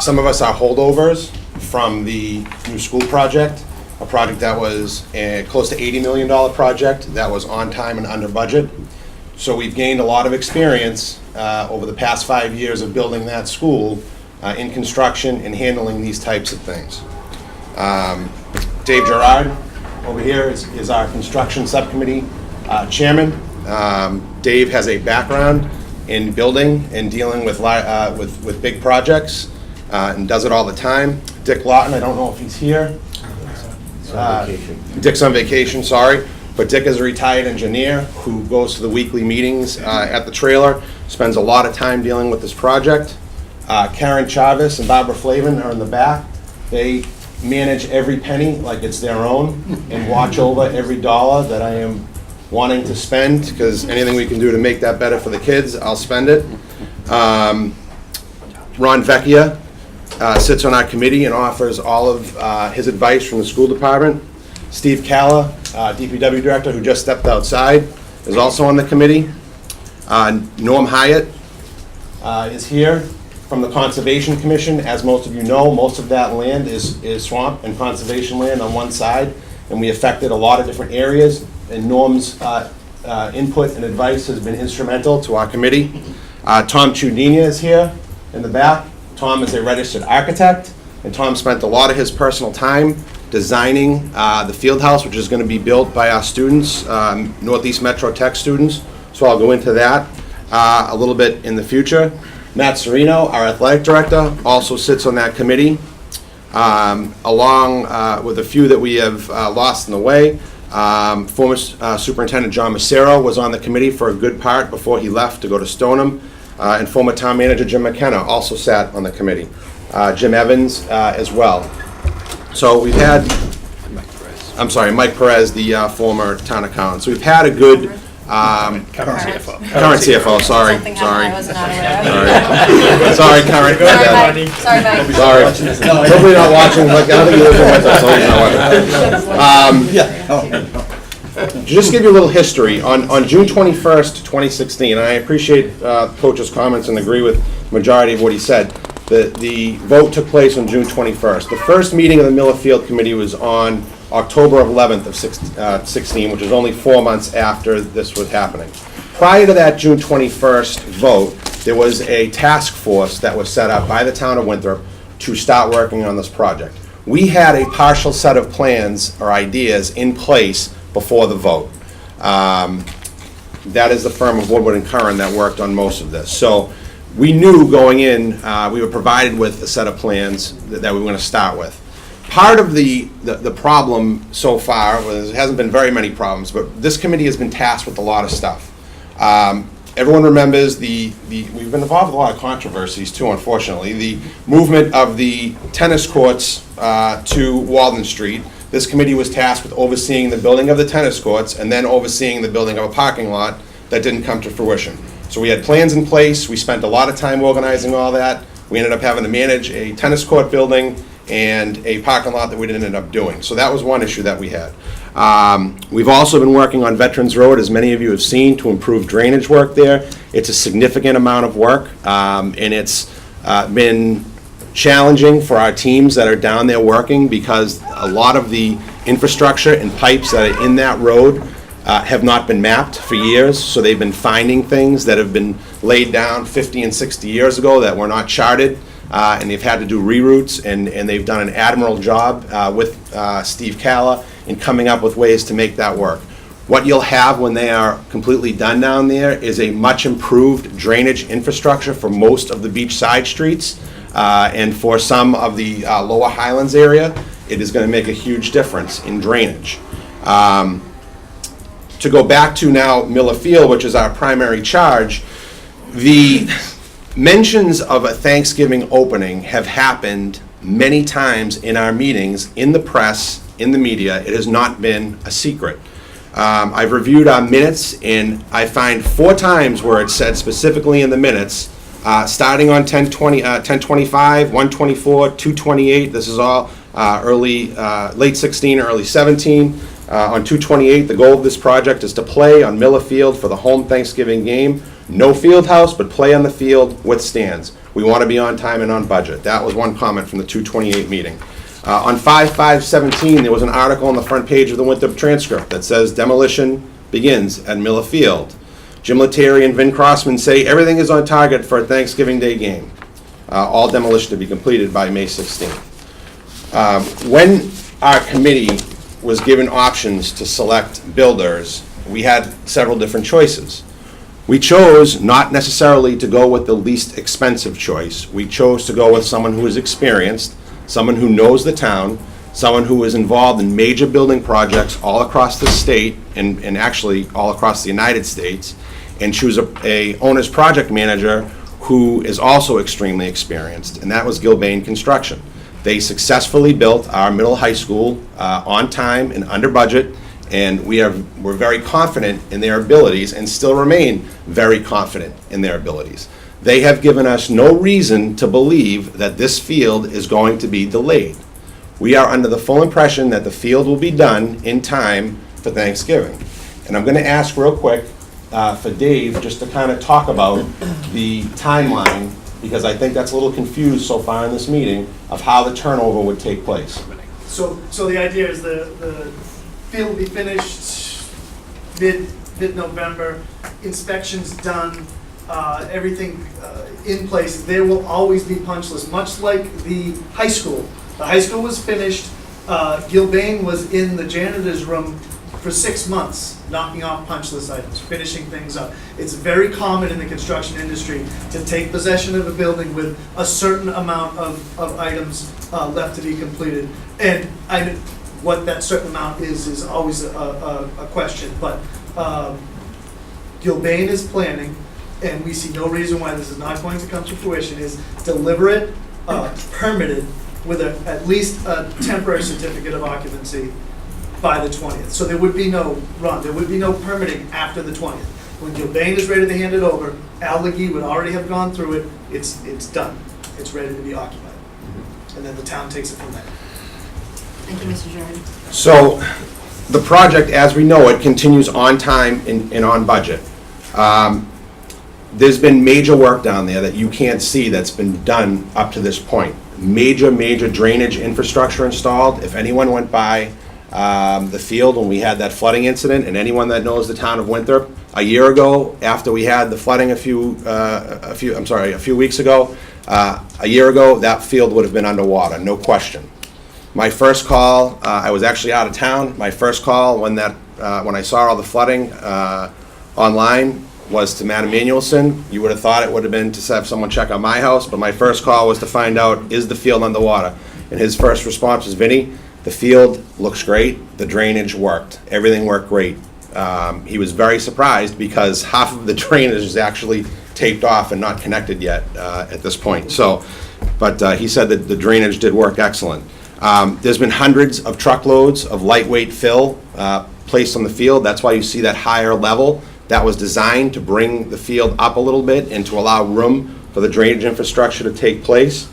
Some of us are holdovers from the new school project, a project that was a close to $80 million project that was on time and under budget. So we've gained a lot of experience over the past 5 years of building that school in construction and handling these types of things. Dave Gerard over here is our construction subcommittee chairman. Dave has a background in building and dealing with big projects and does it all the time. Dick Lawton, I don't know if he's here. Dick's on vacation, sorry. But Dick is a retired engineer who goes to the weekly meetings at the trailer, spends a lot of time dealing with this project. Karen Chavez and Barbara Flavin are in the back. They manage every penny like it's their own and watch over every dollar that I am wanting to spend, because anything we can do to make that better for the kids, I'll spend it. Ron Vecchia sits on our committee and offers all of his advice from the school department. Steve Calla, DPW director, who just stepped outside, is also on the committee. Norm Hyatt is here from the Conservation Commission. As most of you know, most of that land is swamp and conservation land on one side, and we affected a lot of different areas, and Norm's input and advice has been instrumental to our committee. Tom Chudina is here in the back. Tom is a registered architect, and Tom spent a lot of his personal time designing the field house, which is going to be built by our students, Northeast Metro Tech students. So I'll go into that a little bit in the future. Matt Serino, our athletic director, also sits on that committee, along with a few that we have lost in the way. Former Superintendent John Macero was on the committee for a good part before he left to go to Stoneham. And former town manager Jim McKenna also sat on the committee. Jim Evans as well. So we've had, Mike Perez, the former town accountant. So we've had a good, Current CFO. Current CFO, sorry. Something happened I was not aware of. Sorry, current. Sorry, Mike. Sorry. Hopefully not watching, like, I don't think he lives with us, so he's not watching. Just give you a little history. On June 21st, 2016, and I appreciate Coach's comments and agree with the majority of what he said, the vote took place on June 21st. The first meeting of the Miller Field Committee was on October 11th of 16, which is only 4 months after this was happening. Prior to that June 21st vote, there was a task force that was set up by the town of Winthrop to start working on this project. We had a partial set of plans or ideas in place before the vote. That is the firm of Woodward & Curran that worked on most of this. So we knew going in, we were provided with a set of plans that we were going to start with. Part of the problem so far, there hasn't been very many problems, but this committee has been tasked with a lot of stuff. Everyone remembers we've been involved with a lot of controversies too, unfortunately. The movement of the tennis courts to Walden Street. This committee was tasked with overseeing the building of the tennis courts and then overseeing the building of a parking lot that didn't come to fruition. So we had plans in place. We spent a lot of time organizing all that. We ended up having to manage a tennis court building and a parking lot that we didn't end up doing. So that was one issue that we had. We've also been working on Veterans Road, as many of you have seen, to improve drainage work there. It's a significant amount of work, and it's been challenging for our teams that are down there working, because a lot of the infrastructure and pipes that are in that road have not been mapped for years. So they've been finding things that have been laid down 50 and 60 years ago that were not charted, and they've had to do reroutes, and they've done an admirable job with Steve Calla in coming up with ways to make that work. What you'll have when they are completely done down there is a much improved drainage infrastructure for most of the beach side streets. And for some of the Lower Highlands area, it is going to make a huge difference in drainage. To go back to now Miller Field, which is our primary charge, the mentions of a Thanksgiving opening have happened many times in our meetings, in the press, in the media. It has not been a secret. I've reviewed our minutes, and I find 4 times where it said specifically in the minutes, starting on 10/25, 1/24, 2/28, this is all late 16, early 17. On 2/28, the goal of this project is to play on Miller Field for the home Thanksgiving game. No field house, but play on the field with stands. We want to be on time and on budget. That was one comment from the 2/28 meeting. On 5/5/17, there was an article on the front page of the Winthrop Transcript that says demolition begins at Miller Field. Jim Lettieri and Vin Crossman say everything is on target for a Thanksgiving Day game. All demolition to be completed by May 16th. When our committee was given options to select builders, we had several different choices. We chose not necessarily to go with the least expensive choice. We chose to go with someone who is experienced, someone who knows the town, someone who is involved in major building projects all across the state and actually all across the United States, and choose a owner's project manager who is also extremely experienced, and that was Gilbane Construction. They successfully built our middle high school on time and under budget, and we're very confident in their abilities and still remain very confident in their abilities. They have given us no reason to believe that this field is going to be delayed. We are under the full impression that the field will be done in time for Thanksgiving. And I'm going to ask real quick for Dave just to kind of talk about the timeline, because I think that's a little confused so far in this meeting of how the turnover would take place. So the idea is the field will be finished mid-November, inspections done, everything in place. There will always be punch lists, much like the high school. The high school was finished. Gilbane was in the janitor's room for 6 months, knocking off punch list items, finishing things up. It's very common in the construction industry to take possession of a building with a certain amount of items left to be completed. And what that certain amount is always a question. But Gilbane is planning, and we see no reason why this is not going to come to fruition, is deliver it permitted with at least a temporary certificate of occupancy by the 20th. So there would be no run, there would be no permitting after the 20th. When Gilbane is ready to hand it over, Al Legee would already have gone through it, it's done. It's ready to be occupied. And then the town takes it from there. Thank you, Mr. Jordan. So the project, as we know it, continues on time and on budget. There's been major work down there that you can't see that's been done up to this point. Major drainage infrastructure installed. If anyone went by the field when we had that flooding incident, and anyone that knows the town of Winthrop, a year ago, after we had the flooding a few weeks ago, a year ago, that field would have been underwater, no question. My first call, I was actually out of town. My first call when I saw all the flooding online was to Matt Emanuelson. You would have thought it would have been to have someone check on my house, but my first call was to find out, is the field underwater? And his first response was, Vinny, the field looks great, the drainage worked, everything worked great. He was very surprised because half of the drainage is actually taped off and not connected yet at this point. So, but he said that the drainage did work excellent. There's been hundreds of truckloads of lightweight fill placed on the field. That's why you see that higher level. That was designed to bring the field up a little bit and to allow room for the drainage infrastructure to take place.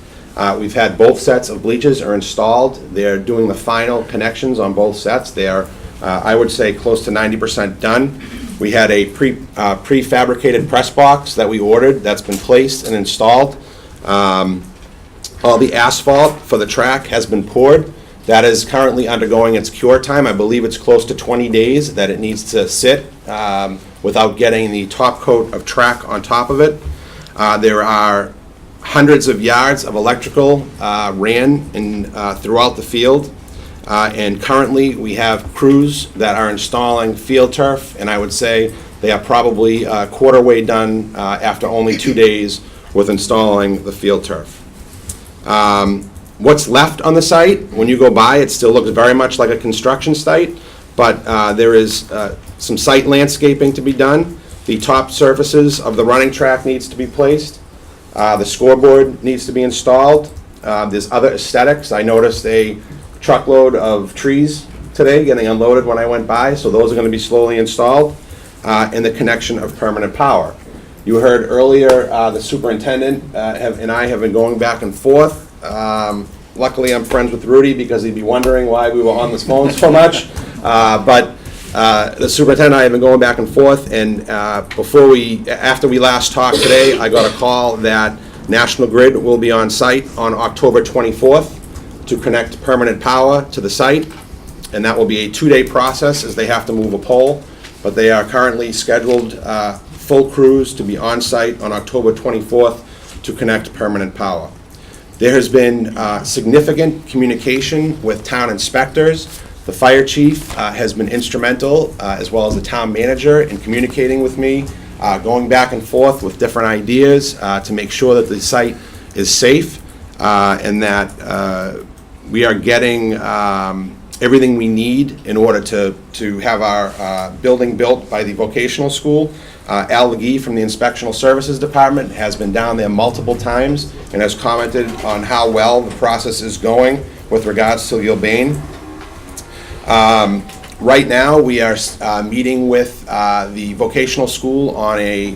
We've had both sets of bleachers are installed. They're doing the final connections on both sets. They are, I would say, close to 90% done. We had a prefabricated press box that we ordered that's been placed and installed. All the asphalt for the track has been poured. That is currently undergoing its cure time. I believe it's close to 20 days that it needs to sit without getting the top coat of track on top of it. There are hundreds of yards of electrical ran throughout the field. And currently we have crews that are installing field turf, and I would say they are probably a quarter way done after only 2 days with installing the field turf. What's left on the site, when you go by, it still looks very much like a construction site, but there is some site landscaping to be done. The top surfaces of the running track needs to be placed. The scoreboard needs to be installed. There's other aesthetics. I noticed a truckload of trees today getting unloaded when I went by, so those are going to be slowly installed, and the connection of permanent power. You heard earlier the superintendent and I have been going back and forth. Luckily, I'm friends with Rudy because he'd be wondering why we were on the phone so much. But the superintendent and I have been going back and forth, and after we last talked today, I got a call that National Grid will be on site on October 24th to connect permanent power to the site, and that will be a 2-day process as they have to move a pole, but they are currently scheduled full crews to be on site on October 24th to connect permanent power. There has been significant communication with town inspectors. The fire chief has been instrumental, as well as the town manager, in communicating with me, going back and forth with different ideas to make sure that the site is safe and that we are getting everything we need in order to have our building built by the vocational school. Al Legee from the Inspectional Services Department has been down there multiple times and has commented on how well the process is going with regards to Gilbane. Right now, we are meeting with the vocational school on a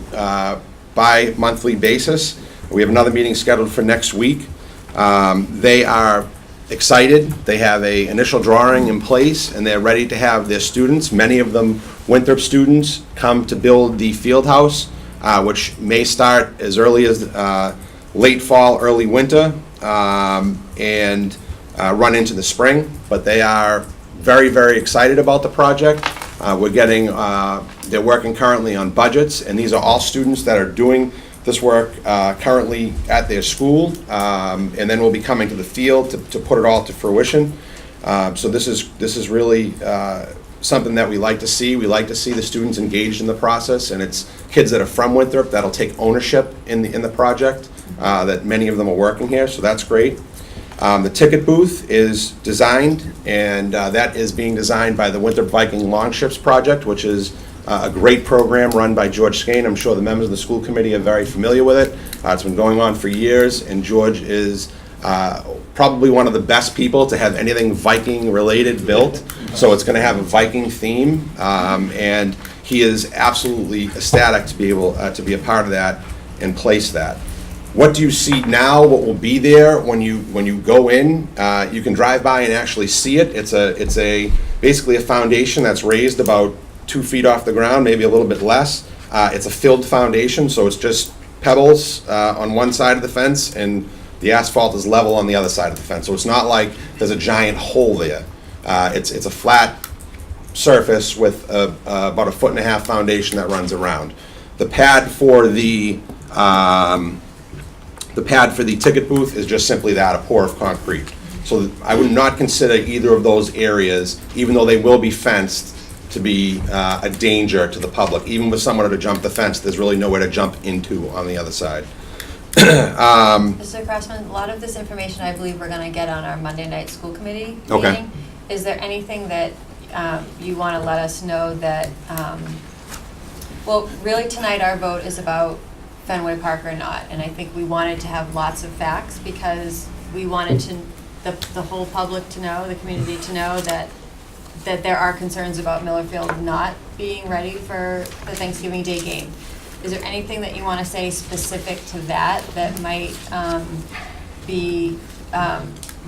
bi-monthly basis. We have another meeting scheduled for next week. They are excited. They have an initial drawing in place, and they're ready to have their students, many of them Winthrop students, come to build the field house, which may start as early as late fall, early winter, and run into the spring. But they are very, very excited about the project. They're working currently on budgets, and these are all students that are doing this work currently at their school, and then we'll be coming to the field to put it all to fruition. So this is really something that we like to see. We like to see the students engaged in the process, and it's kids that are from Winthrop that'll take ownership in the project, that many of them are working here, so that's great. The ticket booth is designed, and that is being designed by the Winthrop Viking Longships Project, which is a great program run by George Skane. I'm sure the members of the school committee are very familiar with it. It's been going on for years, and George is probably one of the best people to have anything Viking related built. So it's going to have a Viking theme, and he is absolutely ecstatic to be able to be a part of that and place that. What do you see now? What will be there when you go in? You can drive by and actually see it. It's basically a foundation that's raised about 2 feet off the ground, maybe a little bit less. It's a filled foundation, so it's just pebbles on one side of the fence, and the asphalt is level on the other side of the fence. So it's not like there's a giant hole there. It's a flat surface with about a 1.5 foot foundation that runs around. The pad for the ticket booth is just simply that, a pour of concrete. So I would not consider either of those areas, even though they will be fenced, to be a danger to the public. Even with someone to jump the fence, there's really nowhere to jump into on the other side. Mr. Crossman, a lot of this information I believe we're going to get on our Monday night school committee meeting. Okay. Is there anything that you want to let us know that, well, really tonight our vote is about Fenway Park or not, and I think we wanted to have lots of facts because we wanted the whole public to know, the community to know that there are concerns about Millerfield not being ready for the Thanksgiving Day game. Is there anything that you want to say specific to that might be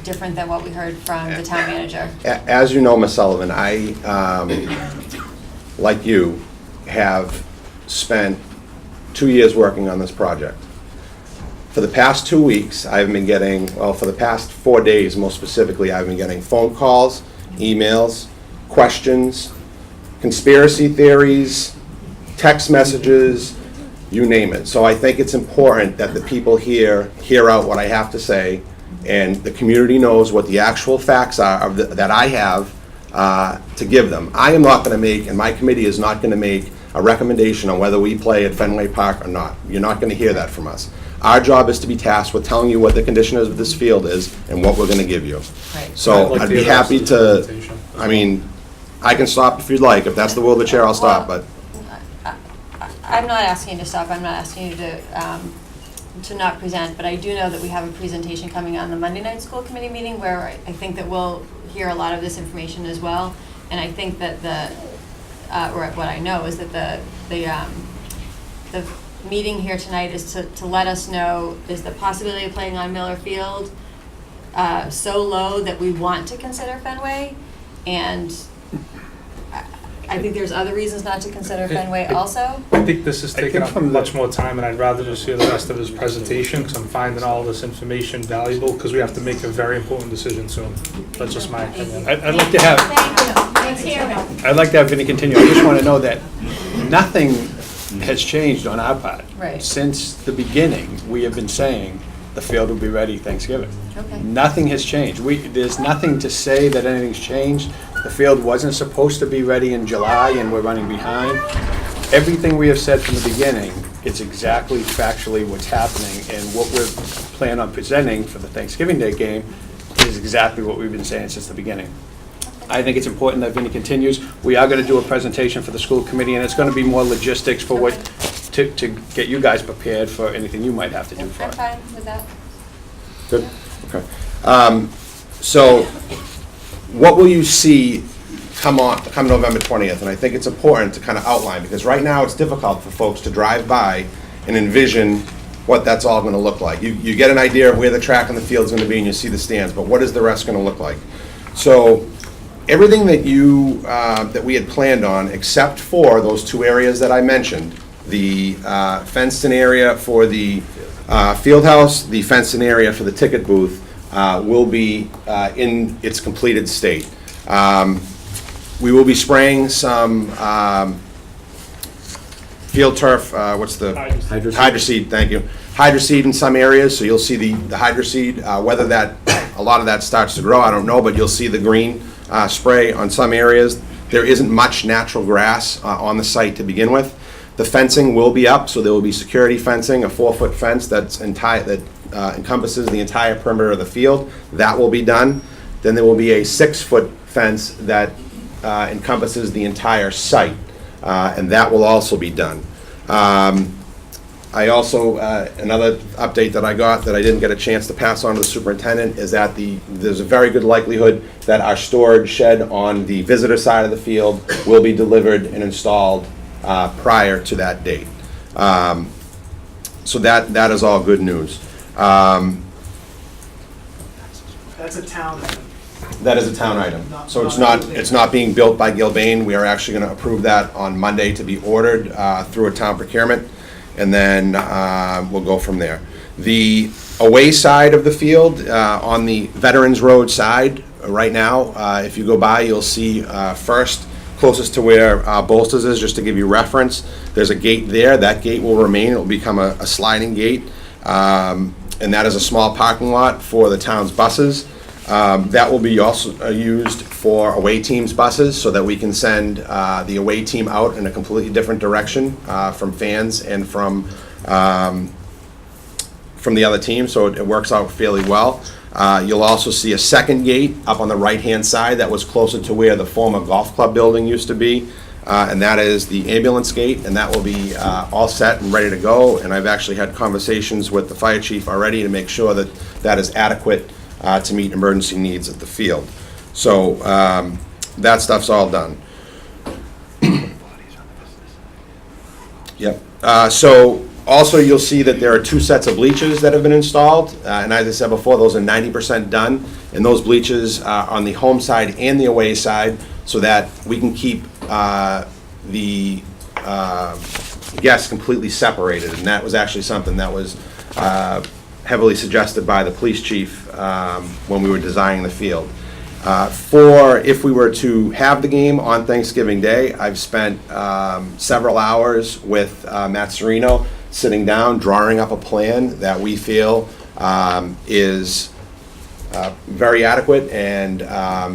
different than what we heard from the town manager? As you know, Ms. Sullivan, I, like you, have spent 2 years working on this project. For the past 2 weeks, I've been getting, well, for the past 4 days, most specifically, I've been getting phone calls, emails, questions, conspiracy theories, text messages, you name it. So I think it's important that the people here hear out what I have to say, and the community knows what the actual facts are that I have to give them. I am not going to make, and my committee is not going to make, a recommendation on whether we play at Fenway Park or not. You're not going to hear that from us. Our job is to be tasked with telling you what the condition of this field is and what we're gonna give you. Right. So like I'd the be other happy rest of the to, presentation. I mean, I can stop if you'd like. If that's the will of the chair, I'll stop, but. I'm not asking you to stop, I'm not asking you to not present, but I do know that we have a presentation coming on the Monday night school committee meeting where I think that we'll hear a lot of this information as well. And I think that or what I know is that the meeting here tonight is to let us know, is the possibility of playing on Miller Field so low that we want to consider Fenway? And I think there's other reasons not to consider Fenway also. I think this is taking think up from much more time, and I'd rather just hear the rest of his presentation, because I'm finding all this information valuable, because we have to make a very important decision soon. That's just my opinion. I'd like to have, Thank you. I'd like to have Vinnie continue. I just want to know that nothing has changed on our part. Right. Since the beginning, we have been saying the field will be ready Thanksgiving. Okay. Nothing has changed. There's nothing to say that anything's changed. The field wasn't supposed to be ready in July, and we're running behind. Everything we have said from the beginning, it's exactly factually what's happening, and what we're planning on presenting for the Thanksgiving Day game is exactly what we've been saying since the beginning. I think it's important that Vinnie continues. We are going to do a presentation for the school committee, and it's going to be more logistics for what, to get you guys prepared for anything you might have to do for I'm it. fine with that. Good, okay. So, what will you see come November 20th? And I think it's important to kind of outline, because right now it's difficult for folks to drive by and envision what that's all going to look like. You get an idea of where the track and the field's going to be, and you see the stands, but what is the rest going to look like? So, everything that that we had planned on, except for those two areas that I mentioned, the fenced-in area for the field house, the fenced-in area for the ticket booth, will be in its completed state. We will be spraying some field turf, what's the? Hydroseed, thank you. Hydroseed in some areas, so you'll see the hydroseed. Whether a lot of that starts to grow, I don't know, but you'll see the green spray on some areas. There isn't much natural grass on the site to begin with. The fencing will be up, so there will be security fencing, a 4-foot fence that encompasses the entire perimeter of the field. That will be done. Then there will be a 6-foot fence that encompasses the entire site, and that will also be done. I also, another update that I got that I didn't get a chance to pass on to the superintendent is that there's a very good likelihood that our storage shed on the visitor side of the field will be delivered and installed prior to that date. So that is all good news. That's a town item. That is a town item. So it's not being built by Gilbane. We are actually going to approve that on Monday to be ordered through a town procurement, and then we'll go from there. The away side of the field, on the Veterans Road side, right now, if you go by, you'll see first, closest to where Bolsters is, just to give you reference, there's a gate there. That gate will remain. It will become a sliding gate, and that is a small parking lot for the town's buses. That will be also used for away teams' buses, so that we can send the away team out in a completely different direction from fans and from the other team, so it works out fairly well. You'll also see a second gate up on the right-hand side that was closer to where the former golf club building used to be, and that is the ambulance gate, and that will be all set and ready to go. And I've actually had conversations with the fire chief already to make sure that that is adequate to meet emergency needs at the field. So that stuff's all done. Yep. So also you'll see that there are 2 sets of bleachers that have been installed, and as I said before, those are 90% done, and those bleachers are on the home side and the away side, so that we can keep the guests completely separated. And that was actually something that was heavily suggested by the police chief when we were designing the field. For if we were to have the game on Thanksgiving Day, I've spent several hours with Matt Serino sitting down, drawing up a plan that we feel is very adequate and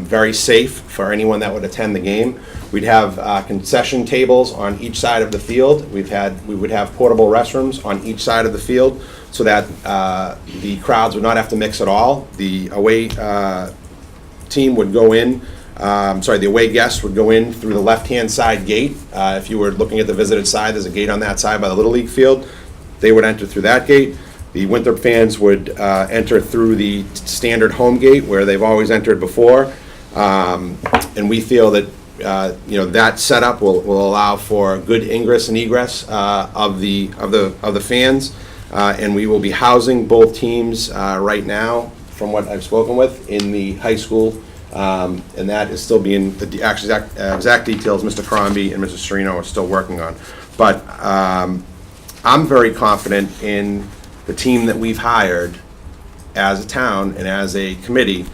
very safe for anyone that would attend the game. We'd have concession tables on each side of the field. We would have portable restrooms on each side of the field so that the crowds would not have to mix at all. The away team would go in, the away guests would go in through the left-hand side gate. If you were looking at the visited side, there's a gate on that side by the Little League field. They would enter through that gate. The Winthrop fans would enter through the standard home gate where they've always entered before. And we feel that that setup will allow for good ingress and egress of the fans. And we will be housing both teams right now, from what I've spoken with, in the high school. And that is still being, the exact details Mr. Crombie and Mr. Serino are still working on. But I'm very confident in the team that we've hired as a town and as a committee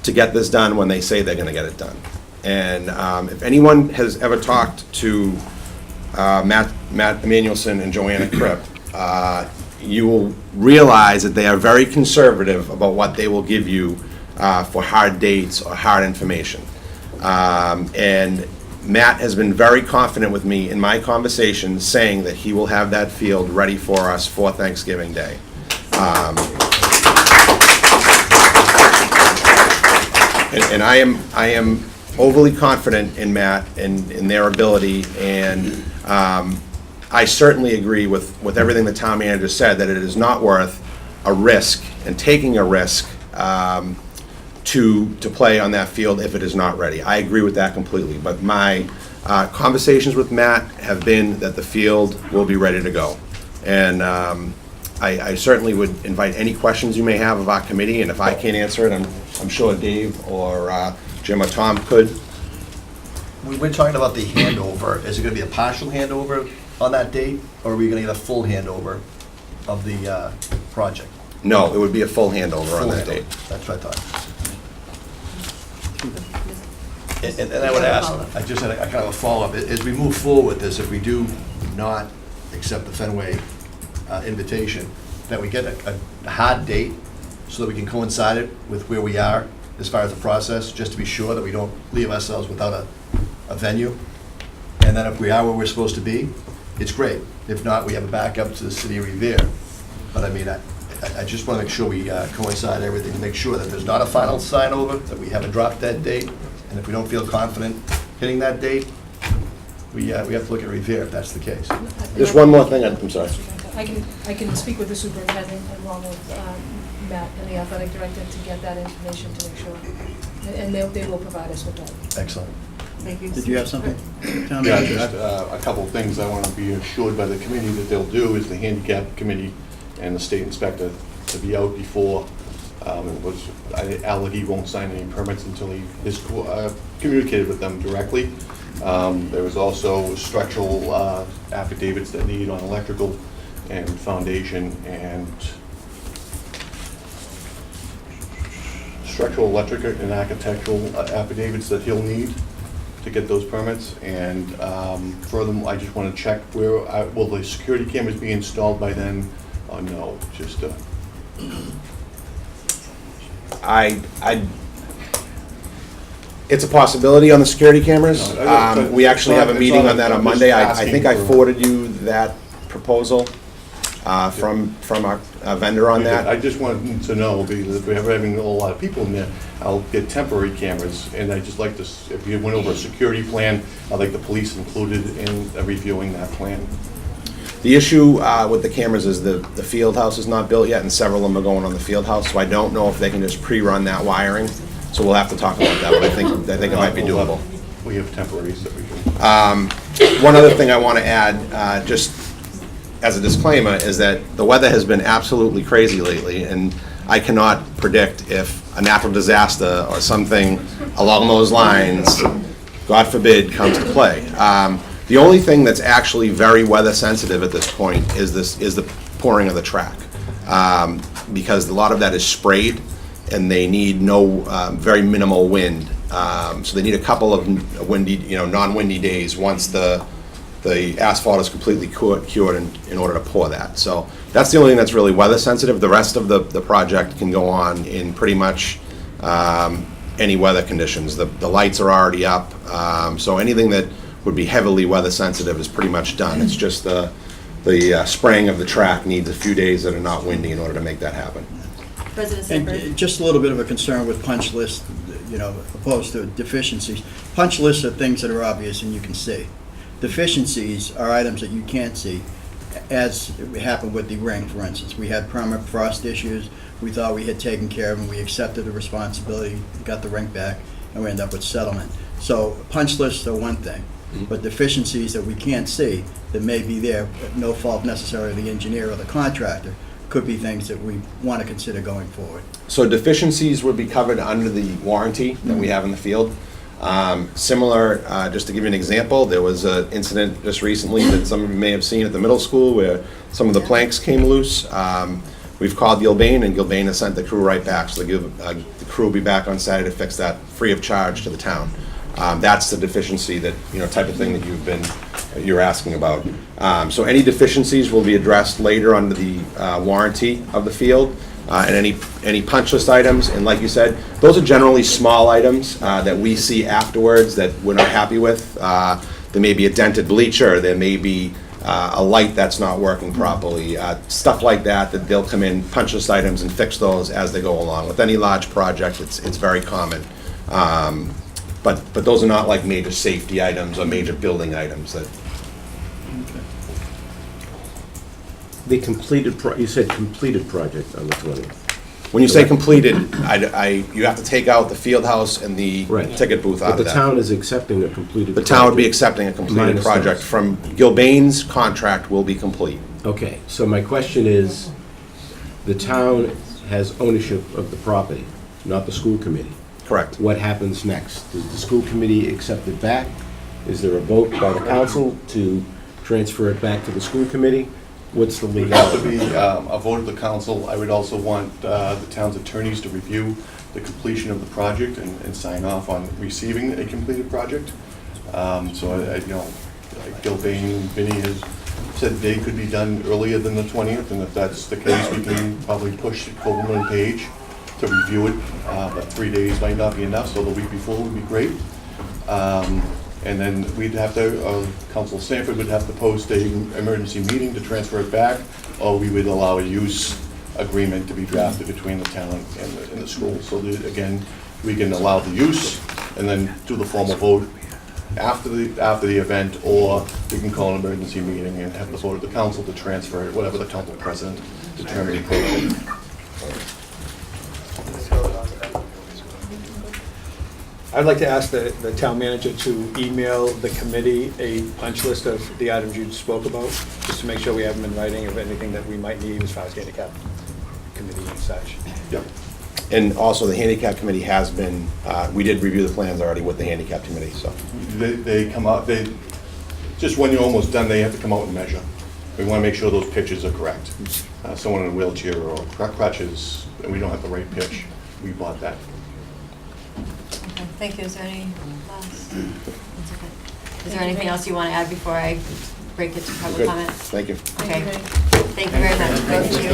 to get this done when they say they're going to get it done. And if anyone has ever talked to Matt Emanuelson and Joanna Kripp, you will realize that they are very conservative about what they will give you for hard dates or hard information. And Matt has been very confident with me in my conversations, saying that he will have that field ready for us for Thanksgiving Day. And I am overly confident in Matt and in their ability, and I certainly agree with everything the town manager said, that it is not worth a risk and taking a risk to play on that field if it is not ready. I agree with that completely, but my conversations with Matt have been that the field will be ready to go. And I certainly would invite any questions you may have of our committee, and if I can't answer it, I'm sure Dave or Jim or Tom could. We're talking about the handover. Is it going to be a partial handover on that date, or are we going to get a full handover of the project? No, it would be a full handover on Full that handover. date. That's what I thought. And I would ask, I just had a kind of a follow-up. As we move forward with this, if we do not accept the Fenway invitation, that we get a hard date so that we can coincide it with where we are as far as the process, just to be sure that we don't leave ourselves without a venue. And then if we are where we're supposed to be, it's great. If not, we have a backup to the city of Revere. But I mean, I just want to make sure we coincide everything, to make sure that there's not a final sign over, that we haven't dropped that date. And if we don't feel confident hitting that date, we have to look at Revere if that's the case. Just one more thing, I'm sorry. I can speak with the superintendent along with Matt and the athletic director to get that information to make sure. And they will provide us with that. Excellent. Thank you. Did you have something? Town Yeah, manager? just a couple of things I want to be assured by the committee that they'll do is the handicap committee and the state inspector to be out before. He won't sign any permits until he is communicated with them directly. There was also structural affidavits that need on electrical and foundation, and structural, electric, and architectural affidavits that he'll need to get those permits. And furthermore, I just want to check where, will the security cameras be installed by then? Oh, no, just It's a possibility on the security cameras. No, We actually have a it's meeting not- on that on I'm just Monday. I asking think I for- forwarded you that proposal from our vendor on that. I just wanted to know, because if we're having a lot of people in there, I'll get temporary cameras, and I just like to, if you went over a security plan, I'd like the police included in reviewing that plan. The issue with the cameras is the field house is not built yet, and several of them are going on the field house, so I don't know if they can just pre-run that wiring. So we'll have to talk about that, but I think it might be doable. We have temporaries that we can. One other thing I want to add, just as a disclaimer, is that the weather has been absolutely crazy lately, and I cannot predict if a natural disaster or something along those lines, God forbid, comes to play. The only thing that's actually very weather sensitive at this point is the pouring of the track, because a lot of that is sprayed, and they need very minimal wind. So they need a couple of windy, non-windy days once the asphalt is completely cured in order to pour that. So That's the only thing that's really weather sensitive. The rest of the project can go on in pretty much any weather conditions. The lights are already up, so anything that would be heavily weather sensitive is pretty much done. It's just the spraying of the track needs a few days that are not windy in order to make that happen. President And Sanford? just a little bit of a concern with punch lists, opposed to deficiencies. Punch lists are things that are obvious and you can see. Deficiencies are items that you can't see, as happened with the ring, for instance. We had permanent frost issues. We thought we had taken care of them. We accepted the responsibility, got the ring back, and we ended up with settlement. So punch lists are one thing, but deficiencies that we can't see that may be there, no fault necessarily of the engineer or the contractor, could be things that we want to consider going forward. So deficiencies would be covered under the warranty that we have in the field. Similar, just to give you an example, there was an incident just recently that some of you may have seen at the middle school where some of the planks came loose. We've called Gilbane, and Gilbane has sent the crew right back, so the crew will be back on Saturday to fix that free of charge to the town. That's the deficiency that, type of thing that you're asking about. So any deficiencies will be addressed later under the warranty of the field, and any punch list items. And like you said, those are generally small items that we see afterwards that we're not happy with. There may be a dented bleacher, there may be a light that's not working properly, stuff like that they'll come in, punch list items, and fix those as they go along. With any large project, it's very common. But those are not like major safety items or major building items that. The completed, you said completed project on the 20th. When you say completed, you have to take out the field house and the Right. ticket booth out But of the that. town is accepting a completed The project. town would be accepting a completed Minus project. those. From Gilbane's contract will be complete. Okay, so my question is, the town has ownership of the property, not the school committee. Correct. What happens next? Does the school committee accept it back? Is there a vote by the council to transfer it back to the school committee? What's the It would have to legal? be a vote of the council. I would also want the town's attorneys to review the completion of the project and sign off on receiving a completed project. Gilbane and Vinnie has said they could be done earlier than the 20th, and if that's the case, we can probably push Coleman and Page to review it, but 3 days might not be enough, so the week before would be great. And then we'd have to, Council Sanford would have to post an emergency meeting to transfer it back, or we would allow a use agreement to be drafted between the town and the school. So that, again, we can allow the use and then do the formal vote after the event, or we can call an emergency meeting and have the vote of the council to transfer it, whatever the council president determines appropriate. I'd like to ask the town manager to email the committee a punch list of the items you spoke about, just to make sure we have them in writing of anything that we might need as far as handicap committee and such. Yep. And also, the handicap committee has been, we did review the plans already with the handicap committee, so. They come out, just when you're almost done, they have to come out and measure. We want to make sure those pitches are correct. Someone in a wheelchair or crutches, and we don't have the right pitch, we bought that. Okay, thank you. Is there any last? That's okay. Is there anything else you want to add before I break it to public Good. comment? Thank you. Okay. Thank you very much, both of you.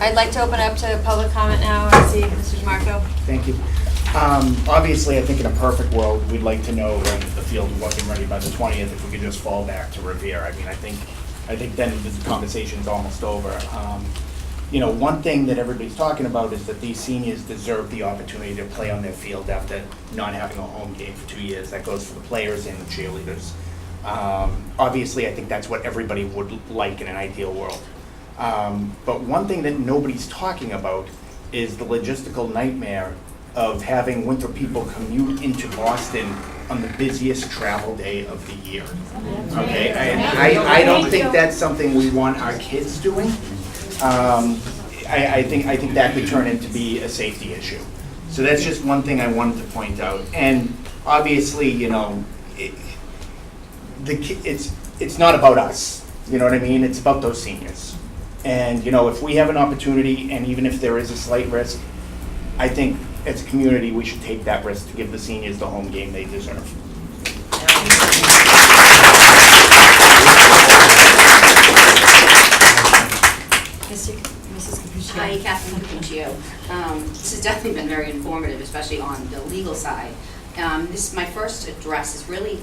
I'd like to open up to public comment now. I see Mr. DeMarco. Thank you. Obviously, I think in a perfect world, we'd like to know when the field wasn't ready by the 20th, if we could just fall back to Revere. I mean, I think then the conversation's almost over. One thing that everybody's talking about is that these seniors deserve the opportunity to play on their field after not having a home game for 2 years. That goes for the players and the cheerleaders. Obviously, I think that's what everybody would like in an ideal world. But one thing that nobody's talking about is the logistical nightmare of having Winthrop people commute into Boston on the busiest travel day of the year. Okay, I don't think that's something we want our kids doing. I think that could turn into be a safety issue. So that's just one thing I wanted to point out. And obviously, it's not about us. You know what I mean? It's about those seniors. And if we have an opportunity, and even if there is a slight risk, I think as a community, we should take that risk to give the seniors the home game they deserve. Mrs. Capuccio. Hi, Catherine Capuccio. This has definitely been very informative, especially on the legal side. My first address is really,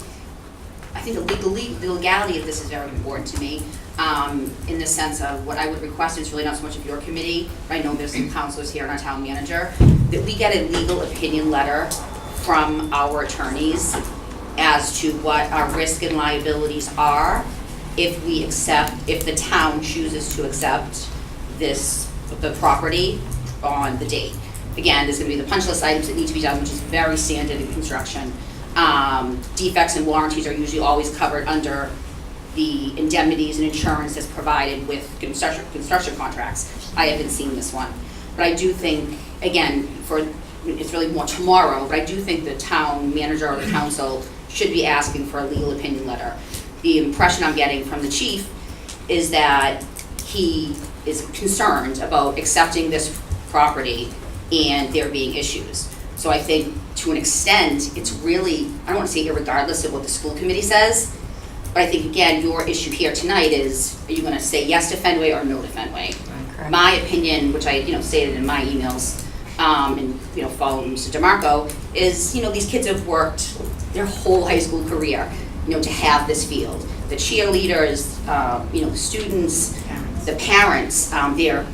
I think the legality of this is very important to me, in the sense of what I would request is really not so much of your committee, but I know there's some counselors here and our town manager, that we get a legal opinion letter from our attorneys as to what our risk and liabilities are if the town chooses to accept the property on the date. Again, there's gonna be the punch list items that need to be done, which is very standard in construction. Defects and warranties are usually always covered under the indemnities and insurance that's provided with construction contracts. I haven't seen this one. But I do think, again, it's really more tomorrow, but I do think the town manager or the council should be asking for a legal opinion letter. The impression I'm getting from the chief is that he is concerned about accepting this property and there being issues. So I think to an extent, it's really, I don't want to say irregardless of what the school committee says, but I think, again, your issue here tonight is, are you going to say yes to Fenway or no to Fenway? Correct. My opinion, which I stated in my emails, and following Mr. DeMarco, is these kids have worked their whole high school career, to have this field. The cheerleaders, the students, the parents, their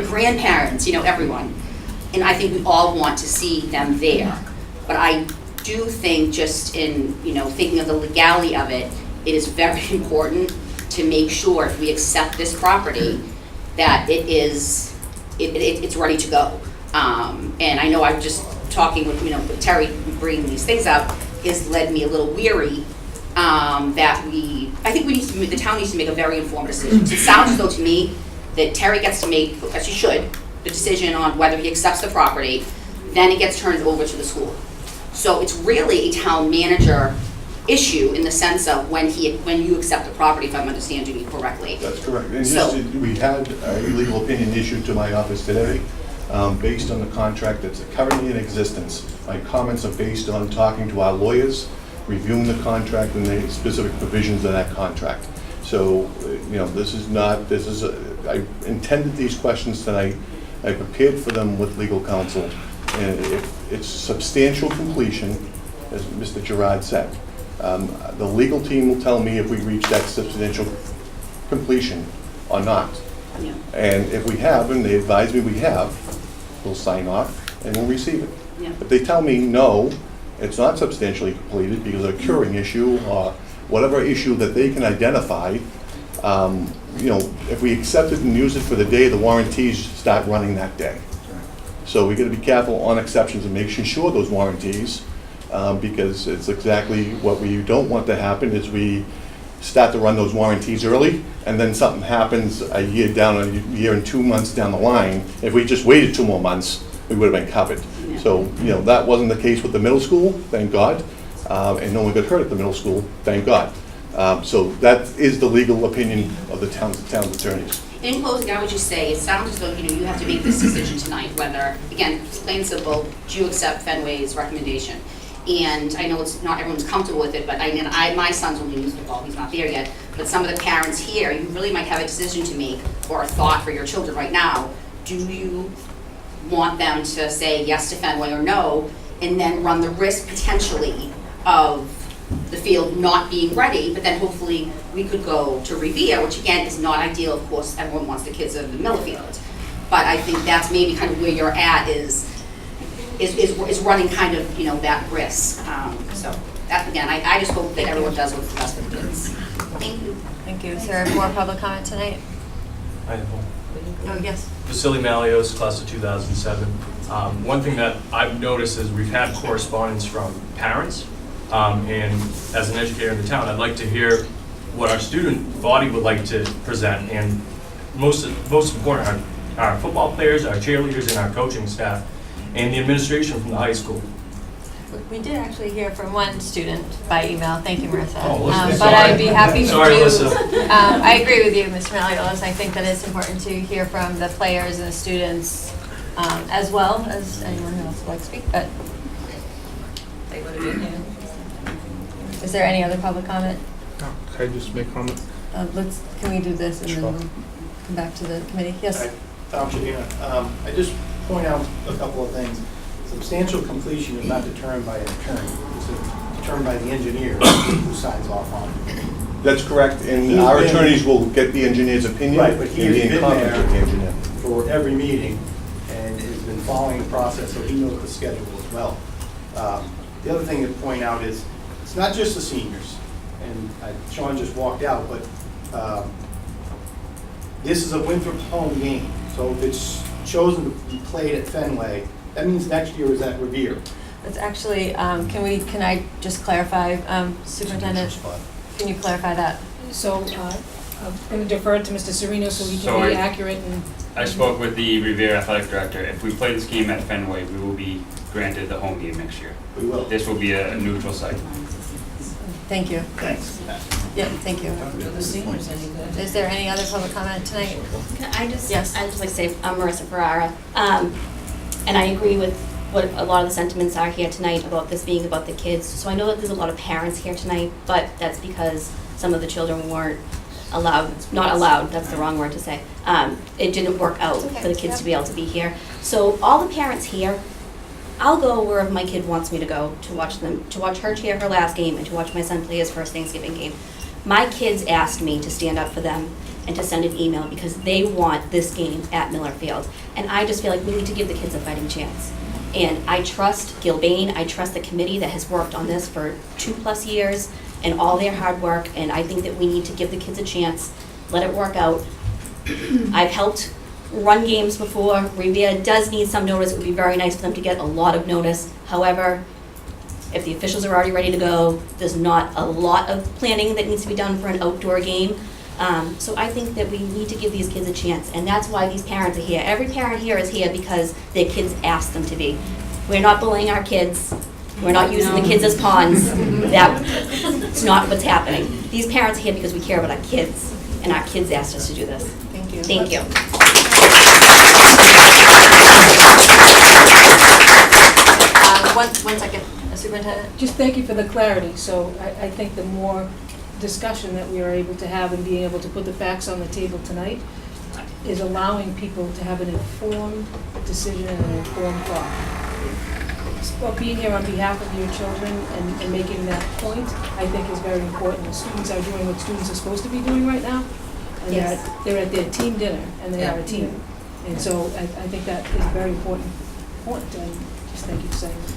grandparents, everyone. And I think we all want to see them there. But I do think, just in thinking of the legality of it, it is very important to make sure if we accept this property that it's ready to go. And I know I'm just talking with with Terry bringing these things up has led me a little weary that I think the town needs to make a very informed decision. It sounds as though to me that Terry gets to make, as she should, the decision on whether he accepts the property, then it gets turned over to the school. So it's really a town manager issue in the sense of when you accept the property, if I'm understanding you correctly. That's correct. And So- we had a legal opinion issued to my office today, based on the contract that's currently in existence. My comments are based on talking to our lawyers, reviewing the contract and the specific provisions of that contract. So, I intended these questions tonight. I prepared for them with legal counsel. And if it's substantial completion, as Mr. Gerard said, the legal team will tell me if we reach that substantial completion or not. Yeah. And if we have, and they advise me we have, we'll sign off and we'll receive it. Yeah. If they tell me no, it's not substantially completed because of a curing issue or whatever issue that they can identify, if we accept it and use it for the day, the warranties start running that day. So we got to be careful on exceptions and making sure those warranties, because it's exactly what we don't want to happen is we start to run those warranties early, and then something happens a year and 2 months down the line. If we just waited 2 more months, we would have been covered. Yeah. So, that wasn't the case with the middle school, thank God, and no one got hurt at the middle school, thank God. So that is the legal opinion of the town's attorneys. In closing, I would just say, it sounds as though, you have to make this decision tonight, whether, again, it's plain and simple, do you accept Fenway's recommendation? And I know it's not everyone's comfortable with it, but my son's only in football, he's not there yet, but some of the parents here, you really might have a decision to make, or a thought for your children right now. Do you want them to say yes to Fenway or no, and then run the risk potentially of the field not being ready, but then hopefully we could go to Revere, which again is not ideal, of course, everyone wants the kids in the middle field. But I think that's maybe kind of where you're at is running kind of, that risk. So that, again, I just hope that everyone does what's best for the kids. Thank you. Thank you. Is there more public comment tonight? I have one. Oh, yes. Vasily Malios, class of 2007. One thing that I've noticed is we've had correspondence from parents, and as an educator in the town, I'd like to hear what our student body would like to present, and most important, our football players, our cheerleaders, and our coaching staff, and the administration from the high school. We did actually hear from one student by email. Thank you, Marissa. Oh, Elizabeth, but I'd be happy to. Sorry, Alyssa. I agree with you, Mr. Malios. I think that it's important to hear from the players and the students as well as anyone who else would like to speak, but they would have been here. Is there any other public comment? No, can I just make comment? Can we do this and Sure. then we'll come back to the committee? Yes? Tom Shadina. I just point out a couple of things. Substantial completion is not determined by an attorney. It's determined by the engineer who signs off on it. That's correct, and He's our been- attorneys will get the engineer's opinion. Right, but he and has be in been contact there with the engineer. for every meeting and has been following the process, so he knows the schedule as well. The other thing to point out is, it's not just the seniors, and Sean just walked out, but this is a Winthrop home game, so if it's chosen to be played at Fenway, that means next year is at Revere. It's actually, can I just clarify, Superintendent, can you clarify that? So, I'm going to defer to Mr. Serino so he can Sorry. be accurate and. I spoke with the Revere Athletic Director. If we play this game at Fenway, we will be granted the home game next year. We will. This will be a neutral site. Thank you. Thanks. Yeah, thank you. Is there any other public comment tonight? I'd just Yes. like to say, I'm Marissa Ferrara, and I agree with what a lot of the sentiments are here tonight about this being about the kids. So I know that there's a lot of parents here tonight, but that's because some of the children weren't not allowed, that's the wrong word to say. It didn't work out for the kids to be able to be here. So all the parents here, I'll go wherever my kid wants me to go to watch her cheer her last game and to watch my son play his first Thanksgiving game. My kids asked me to stand up for them and to send an email because they want this game at Miller Field. And I just feel like we need to give the kids a fighting chance. And I trust Gilbane, I trust the committee that has worked on this for 2+ years and all their hard work, and I think that we need to give the kids a chance, let it work out. I've helped run games before. Revere does need some notice. It would be very nice for them to get a lot of notice. However, if the officials are already ready to go, there's not a lot of planning that needs to be done for an outdoor game. So I think that we need to give these kids a chance, and that's why these parents are here. Every parent here is here because their kids asked them to be. We're not bullying our kids. We're not using the kids as pawns. That's not what's happening. These parents are here because we care about our kids, and our kids asked us to do this. Thank you. Thank you. One second, Superintendent. Just thank you for the clarity. So I think the more discussion that we are able to have and being able to put the facts on the table tonight is allowing people to have an informed decision and an informed thought. Well, being here on behalf of your children and making that point, I think is very important. The students are doing what students are supposed to be doing right now. And Yes. they're at their team dinner, and they Yeah. are a team. And so I think that is a very important point, and just thank you for saying that.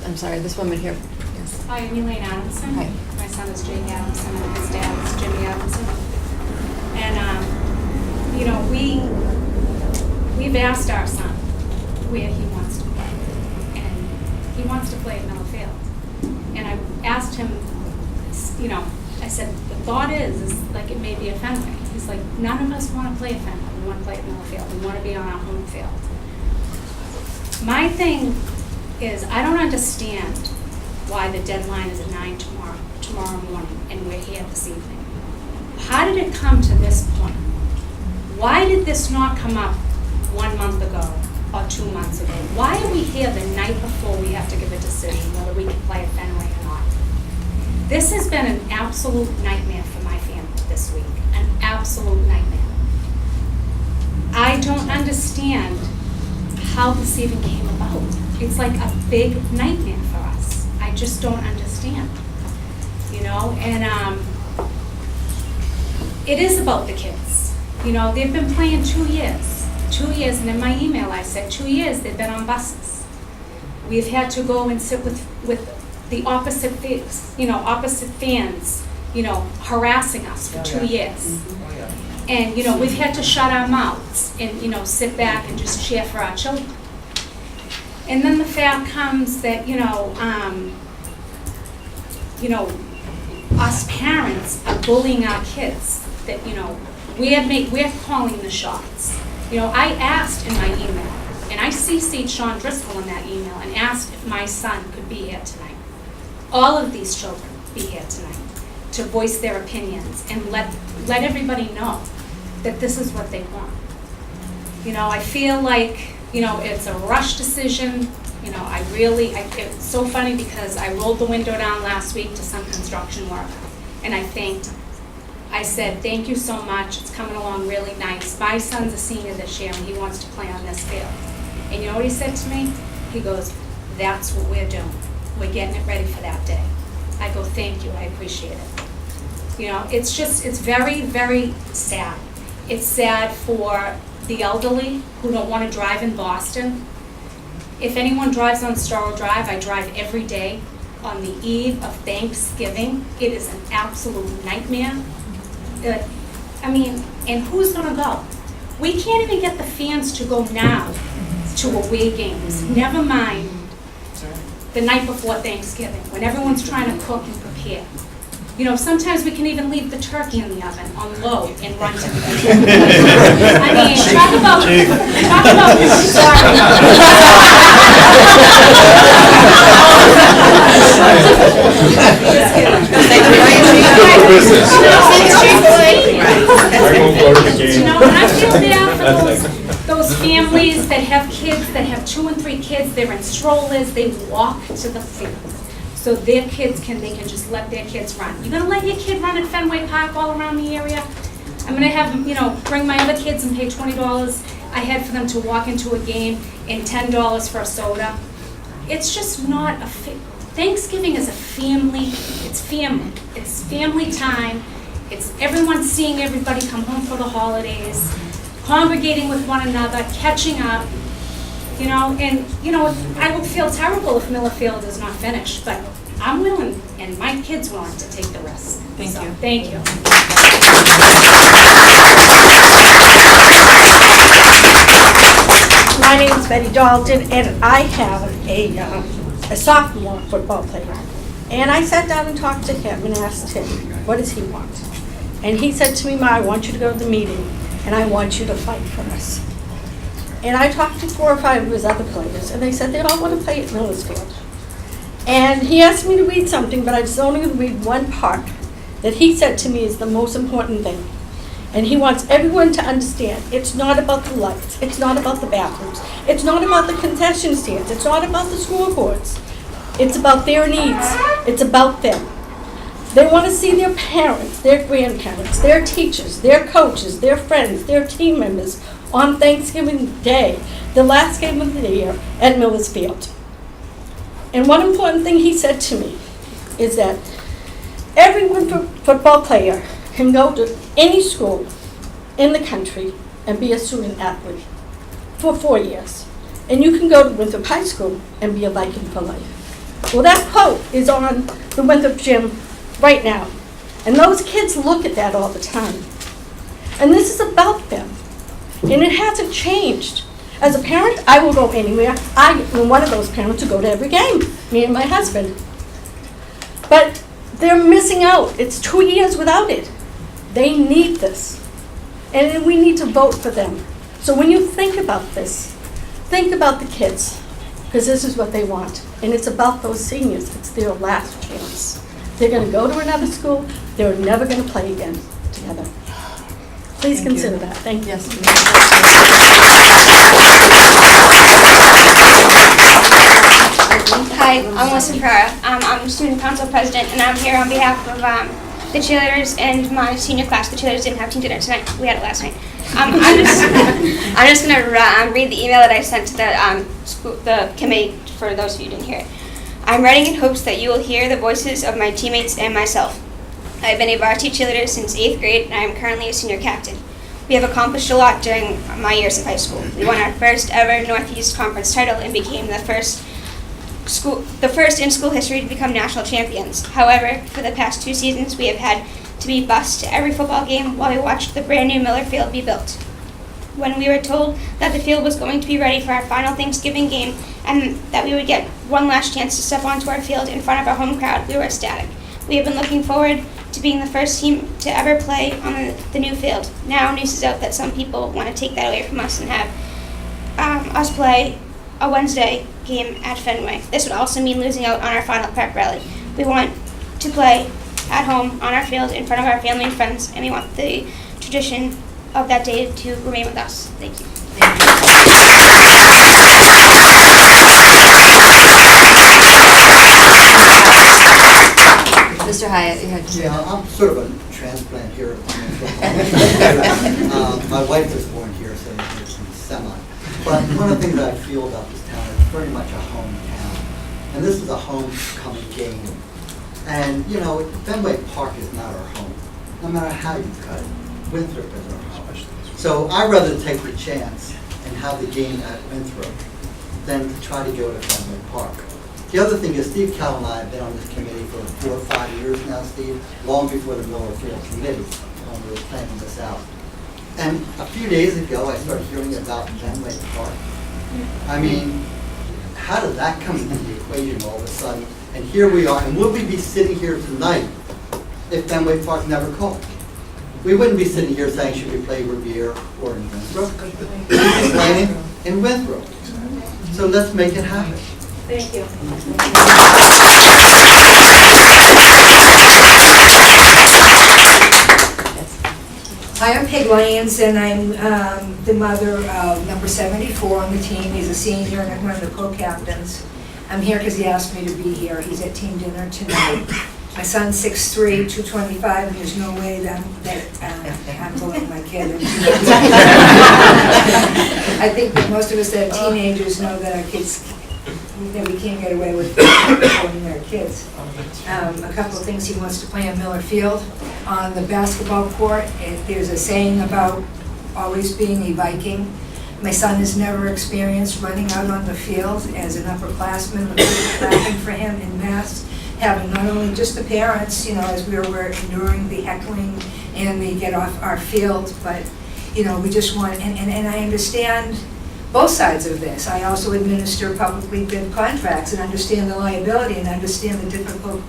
I'm sorry, this woman here. Yes. Hi, I'm Elaine Adamson. Hi. My son is Jake Adamson, and his dad is Jimmy Adamson. And, we've asked our son where he wants to play. And he wants to play at Miller Field. And I asked him, I said, the thought is like it may be a Fenway. He's like, none of us want to play at Fenway. We want to play at Miller Field. We want to be on our home field. My thing is, I don't understand why the deadline is at 9 tomorrow morning, and we're here this evening. How did it come to this point? Why did this not come up 1 month ago or 2 months ago? Why are we here the night before we have to give a decision whether we can play at Fenway or not? This has been an absolute nightmare for my family this week, an absolute nightmare. I don't understand how this even came about. It's like a big nightmare for us. I just don't understand, and it is about the kids. They've been playing 2 years, and in my email I said 2 years they've been on buses. We've had to go and sit with the opposite fans, harassing us for 2 years. And, we've had to shut our mouths and, sit back and just cheer for our children. And then the fact comes that, us parents are bullying our kids, that, we're calling the shots. I asked in my email, and I CC'd Sean Driscoll in that email and asked if my son could be here tonight. All of these children be here tonight to voice their opinions and let everybody know that this is what they want. I feel like it's a rush decision. It's so funny because I rolled the window down last week to some construction work, and I said, thank you so much, it's coming along really nice. My son's a senior this year and he wants to play on this field. And you know what he said to me? He goes, that's what we're doing. We're getting it ready for that day. I go, thank you, I appreciate it. It's very, very sad. It's sad for the elderly who don't want to drive in Boston. If anyone drives on Storrow Drive, I drive every day on the eve of Thanksgiving. It is an absolute nightmare. And who's gonna go? We can't even get the fans to go now to away games. Never mind the night before Thanksgiving, when everyone's trying to cook and prepare. Sometimes we can even leave the turkey in the oven on low and run to the game. Talk about, I feel bad for those families that have kids, that have 2 and 3 kids, they're in strollers, they walk to the field. So their kids they can just let their kids run. You're gonna let your kid run at Fenway Park all around the area? I'm gonna have them, bring my other kids and pay $20 I had for them to walk into a game and $10 for a soda. It's just not Thanksgiving is a family, it's family time. It's everyone seeing everybody come home for the holidays, congregating with one another, catching up. I will feel terrible if Miller Field is not finished, but I'm willing, and my kid's willing to take the risk. Thank you. Thank you. My name is Betty Dalton, and I have a sophomore football player. And I sat down and talked to him and asked him, what does he want? And he said to me, Ma, I want you to go to the meeting, and I want you to fight for us. And I talked to 4 or 5 of his other players, and they said they all want to play at Millersfield. And he asked me to read something, but I was only going to read one part that he said to me is the most important thing. And he wants everyone to understand, it's not about the lights, it's not about the bathrooms, it's not about the concession stands, it's not about the scoreboards. It's about their needs, it's about them. They want to see their parents, their grandparents, their teachers, their coaches, their friends, their team members on Thanksgiving Day, the last game of the year at Millersfield. And one important thing he said to me is that every football player can go to any school in the country and be a student athlete for 4 years. And you can go to Winthrop High School and be a Viking for life. Well, that quote is on the Winthrop gym right now. And those kids look at that all the time. And this is about them. And it hasn't changed. As a parent, I will go anywhere. I am one of those parents who go to every game, me and my husband. But they're missing out. It's 2 years without it. They need this. And we need to vote for them. So when you think about this, think about the kids, because this is what they want. And it's about those seniors. It's their last chance. They're going to go to another school. They're never going to play again together. Please consider that. Thank you. Hi, I'm Melissa Ferrara. I'm student council president, and I'm here on behalf of the cheerleaders and my senior class. The cheerleaders didn't have team dinner tonight. We had it last night. I'm just going to read the email that I sent to the committee for those of you who didn't hear it. I'm writing in hopes that you will hear the voices of my teammates and myself. I've been a varsity cheerleader since 8th grade, and I am currently a senior captain. We have accomplished a lot during my years of high school. We won our first ever Northeast Conference title and became the first in school history to become national champions. However, for the past 2 seasons, we have had to be bused to every football game while we watched the brand new Miller Field be built. When we were told that the field was going to be ready for our final Thanksgiving game and that we would get one last chance to step onto our field in front of our home crowd, we were ecstatic. We have been looking forward to being the first team to ever play on the new field. Now news is out that some people want to take that away from us and have us play a Wednesday game at Fenway. This would also mean losing out on our final pep rally. We want to play at home on our field in front of our family and friends, and we want the tradition of that day to remain with us. Thank you. Mr. Hyatt, you had your Yeah, I'm sort of a transplant here. My wife was born here, so it's semi. But one of the things I feel about this town is very much a hometown. And this is a homecoming game. And, you know, Fenway Park is not our home, no matter how you cut it. Winthrop is our home. So I'd rather take the chance and have the game at Winthrop than to try to go to Fenway Park. The other thing is Steve Cal and I have been on this committee for 4 or 5 years now, Steve, long before the Miller Field Committee, when we were planning this out. And a few days ago, I started hearing about Fenway Park. I mean, how did that come into the equation all of a sudden? And here we are, and would we be sitting here tonight if Fenway Park never called? We wouldn't be sitting here saying, should we play Revere or in Winthrop? We'd be playing in Winthrop. So let's make it happen. Thank you. Hi, I'm Peg Lyons, and I'm the mother of number 74 on the team. He's a senior and I'm one of the co-captains. I'm here because he asked me to be here. He's at team dinner tonight. My son's 6'3", 225, and there's no way that I'm bullying my kid. I think that most of us that are teenagers know that our kids, that we can't get away with bullying our kids. A couple of things, he wants to play on Miller Field. On the basketball court, there's a saying about always being a Viking. My son has never experienced running out on the field as an upperclassman, the people clapping for him en masse, having not only just the parents, you know, as we were enduring the heckling and the get off our field, but, you know, we just want, and I understand both sides of this. I also administer publicly bid contracts and understand the liability and understand the difficult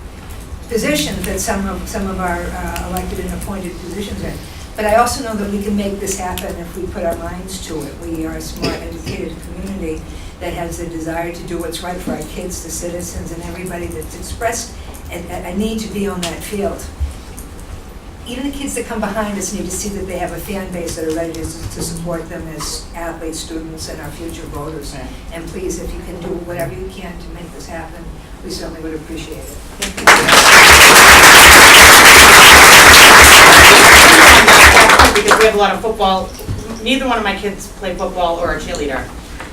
positions that some of our elected and appointed positions are. But I also know that we can make this happen if we put our minds to it. We are a smart, educated community that has the desire to do what's right for our kids, the citizens, and everybody that's expressed a need to be on that field. Even the kids that come behind us need to see that they have a fan base that are ready to support them as athletes, students, and our future voters. And please, if you can do whatever you can to make this happen, we certainly would appreciate it. Thank you. Because we have a lot of football. Neither one of my kids play football or a cheerleader,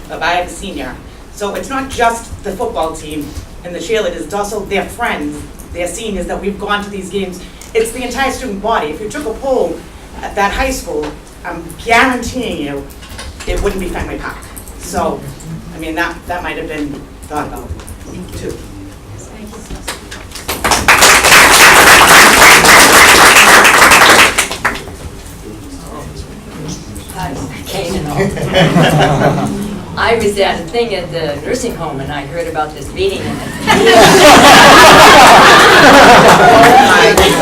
but I have a senior. So it's not just the football team and the cheerleaders, it's also their friends, their seniors that we've gone to these games. It's the entire student body. If you took a poll at that high school, I'm guaranteeing you it wouldn't be Fenway Park. So, I mean, that might have been thought about too. I was at a thing at the nursing home and I heard about this meeting.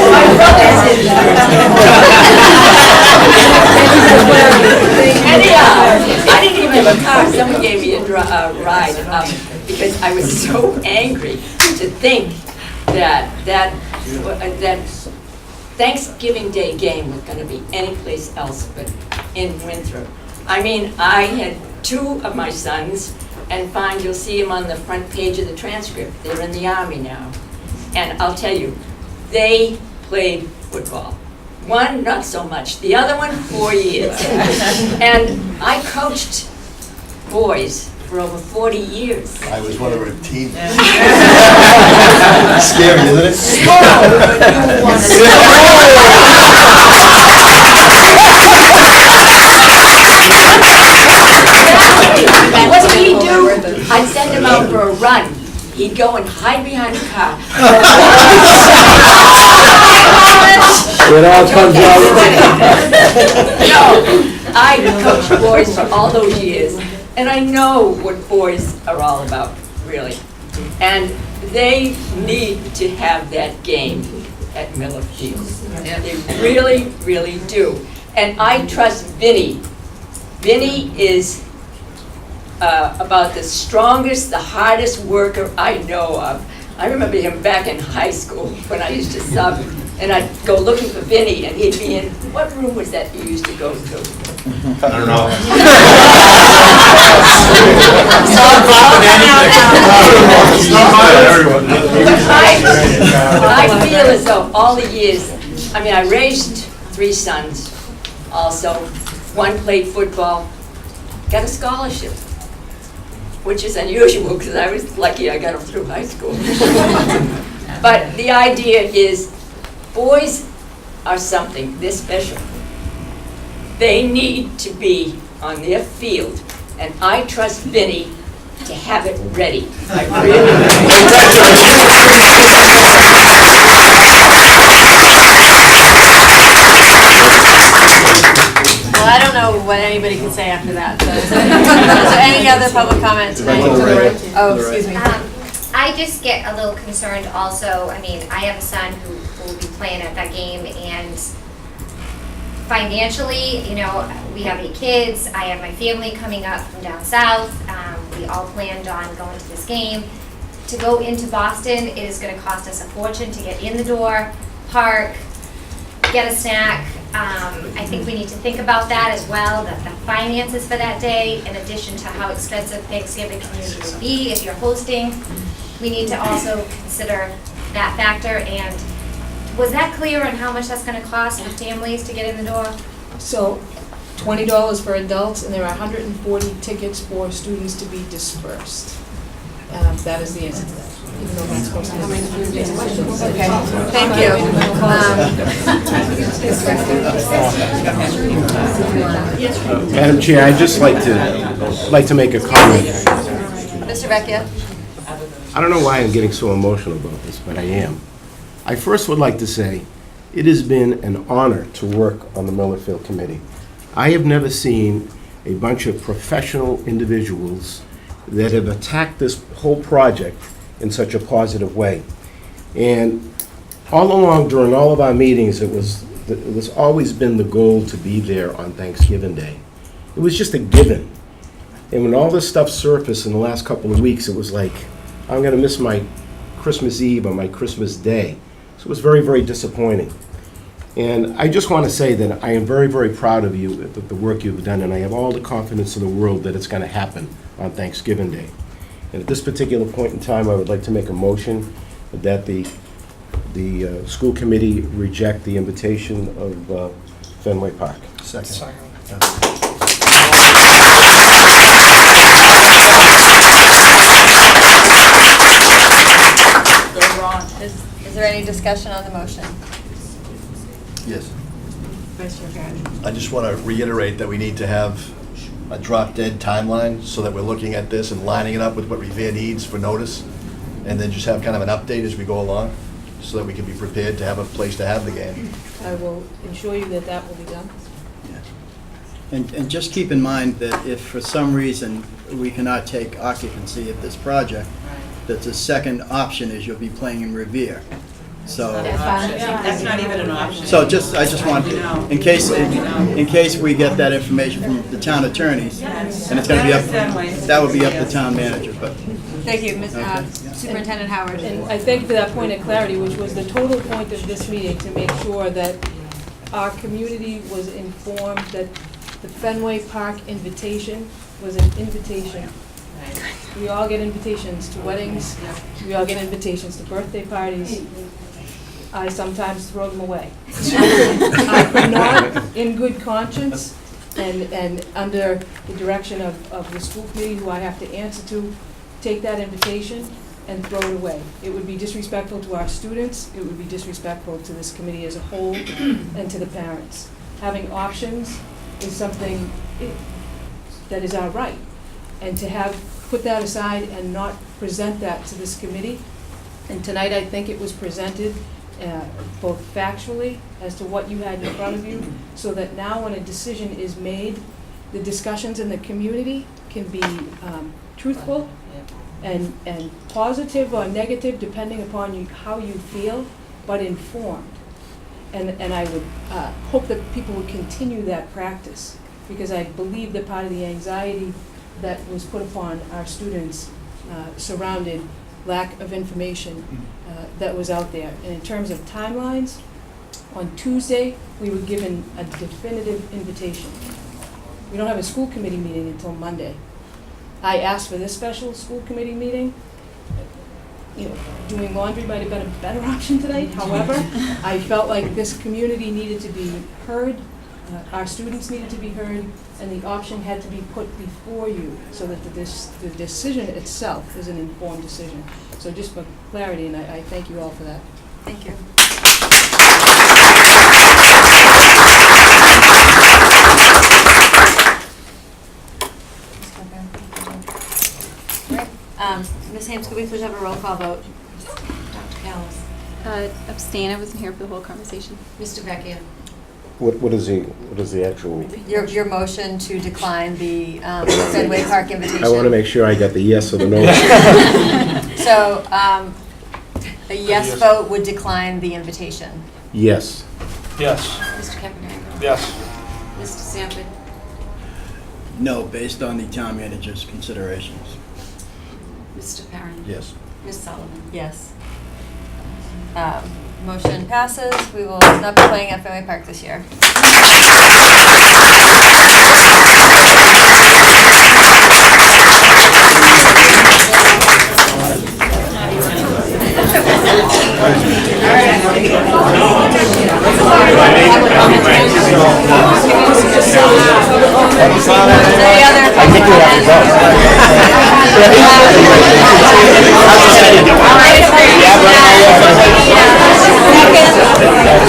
My brother's in Anyhow, I didn't even have a car. Someone gave me a ride because I was so angry to think that Thanksgiving Day game was going to be anyplace else but in Winthrop. I mean, I had 2 of my sons, and fine, you'll see them on the front page of the transcript. They're in the Army now. And I'll tell you, they played football. One, not so much. The other one, 4 years. And I coached boys for over 40 years. I was one of her team. Scary, isn't it? What did he do? I'd send him out for a run. He'd go and hide behind a car. It all comes out. No, I coached boys for all those years, and I know what boys are all about, really. And they need to have that game at Miller Field. They really, really do. And I trust Vinny. Vinny is about the strongest, the hardest worker I know of. I remember him back in high school when I used to sub. And I'd go looking for Vinny, and he'd be in, what room was that you used to go to? I don't know. I feel as though all the years, I mean, I raised 3 sons also. One played football, got a scholarship, which is unusual because I was lucky I got him through high school. But the idea is, boys are something, they're special. They need to be on their field, and I trust Vinny to have it ready. I really Well, I don't know what anybody can say after that. So is there any other public comment tonight? Oh, excuse me. I just get a little concerned also. I mean, I have a son who will be playing at that game, and financially, you know, we have 8 kids. I have my family coming up from down south. We all planned on going to this game. To go into Boston, it is going to cost us a fortune to get in the door, park, get a snack. I think we need to think about that as well, the finances for that day, in addition to how expensive Thanksgiving community will be if you're hosting. We need to also consider that factor. And was that clear on how much that's going to cost for families to get in the door? So, $20 for adults, and there are 140 tickets for students to be dispersed. That is the answer to that. Even though that's supposed to be. Okay, thank you. Madam Chair, I'd just like to make a comment. Mr. Vecchia? I don't know why I'm getting so emotional about this, but I am. I first would like to say, it has been an honor to work on the Millerfield Committee. I have never seen a bunch of professional individuals that have attacked this whole project in such a positive way. And all along, during all of our meetings, it was always been the goal to be there on Thanksgiving Day. It was just a given. And when all this stuff surfaced in the last couple of weeks, it was like, I'm gonna miss my Christmas Eve or my Christmas Day. So it was very, very disappointing. And I just want to say that I am very, very proud of you, the work you've done, and I have all the confidence in the world that it's going to happen on Thanksgiving Day. And at this particular point in time, I would like to make a motion that the school committee reject the invitation of Fenway Park. Second. Is there any discussion on the motion? Yes. Vice Chair Garrett. I just want to reiterate that we need to have a drop-dead timeline so that we're looking at this and lining it up with what Revere needs for notice, and then just have kind of an update as we go along so that we can be prepared to have a place to have the game. I will ensure you that that will be done. And just keep in mind that if for some reason we cannot take occupancy of this project, that the second option is you'll be playing in Revere. So That's not even an option. So I just want to, in case we get that information from the town attorneys, and it's going to be up, that would be up to the town manager, but. Thank you, Superintendent Howard. And I thank you for that point of clarity, which was the total point of this meeting, to make sure that our community was informed that the Fenway Park invitation was an invitation. We all get invitations to weddings, we all get invitations to birthday parties. I sometimes throw them away. I could not, in good conscience, and under the direction of the school committee, who I have to answer to, take that invitation and throw it away. It would be disrespectful to our students, it would be disrespectful to this committee as a whole, and to the parents. Having options is something that is our right. And to put that aside and not present that to this committee, and tonight I think it was presented both factually as to what you had in front of you, so that now when a decision is made, the discussions in the community can be truthful and positive or negative, depending upon how you feel, but informed. And I would hope that people would continue that practice, because I believe that part of the anxiety that was put upon our students surrounded lack of information that was out there. And in terms of timelines, On Tuesday, we were given a definitive invitation. We don't have a school committee meeting until Monday. I asked for this special school committee meeting. You know, doing laundry might have been a better option tonight. However, I felt like this community needed to be heard, our students needed to be heard, and the option had to be put before you so that the decision itself is an informed decision. So just for clarity, and I thank you all for that. Thank you. Ms. Hames, could we please have a roll call vote? Dr. Callis. Abstain, I wasn't here for the whole conversation. Mr. Vecchia. What is the actual? Your motion to decline the Fenway Park invitation. I want to make sure I got the yes or the no. So, a yes vote would decline the invitation. Yes. Yes. Mr. Campagnano. Yes. Mr. Sanford. No, based on the town manager's considerations. Mr. Perrin. Yes. Ms. Sullivan. Yes. Motion passes. We will not be playing at Fenway Park this year. Any other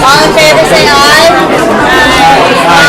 All in favor, say aye. Aye.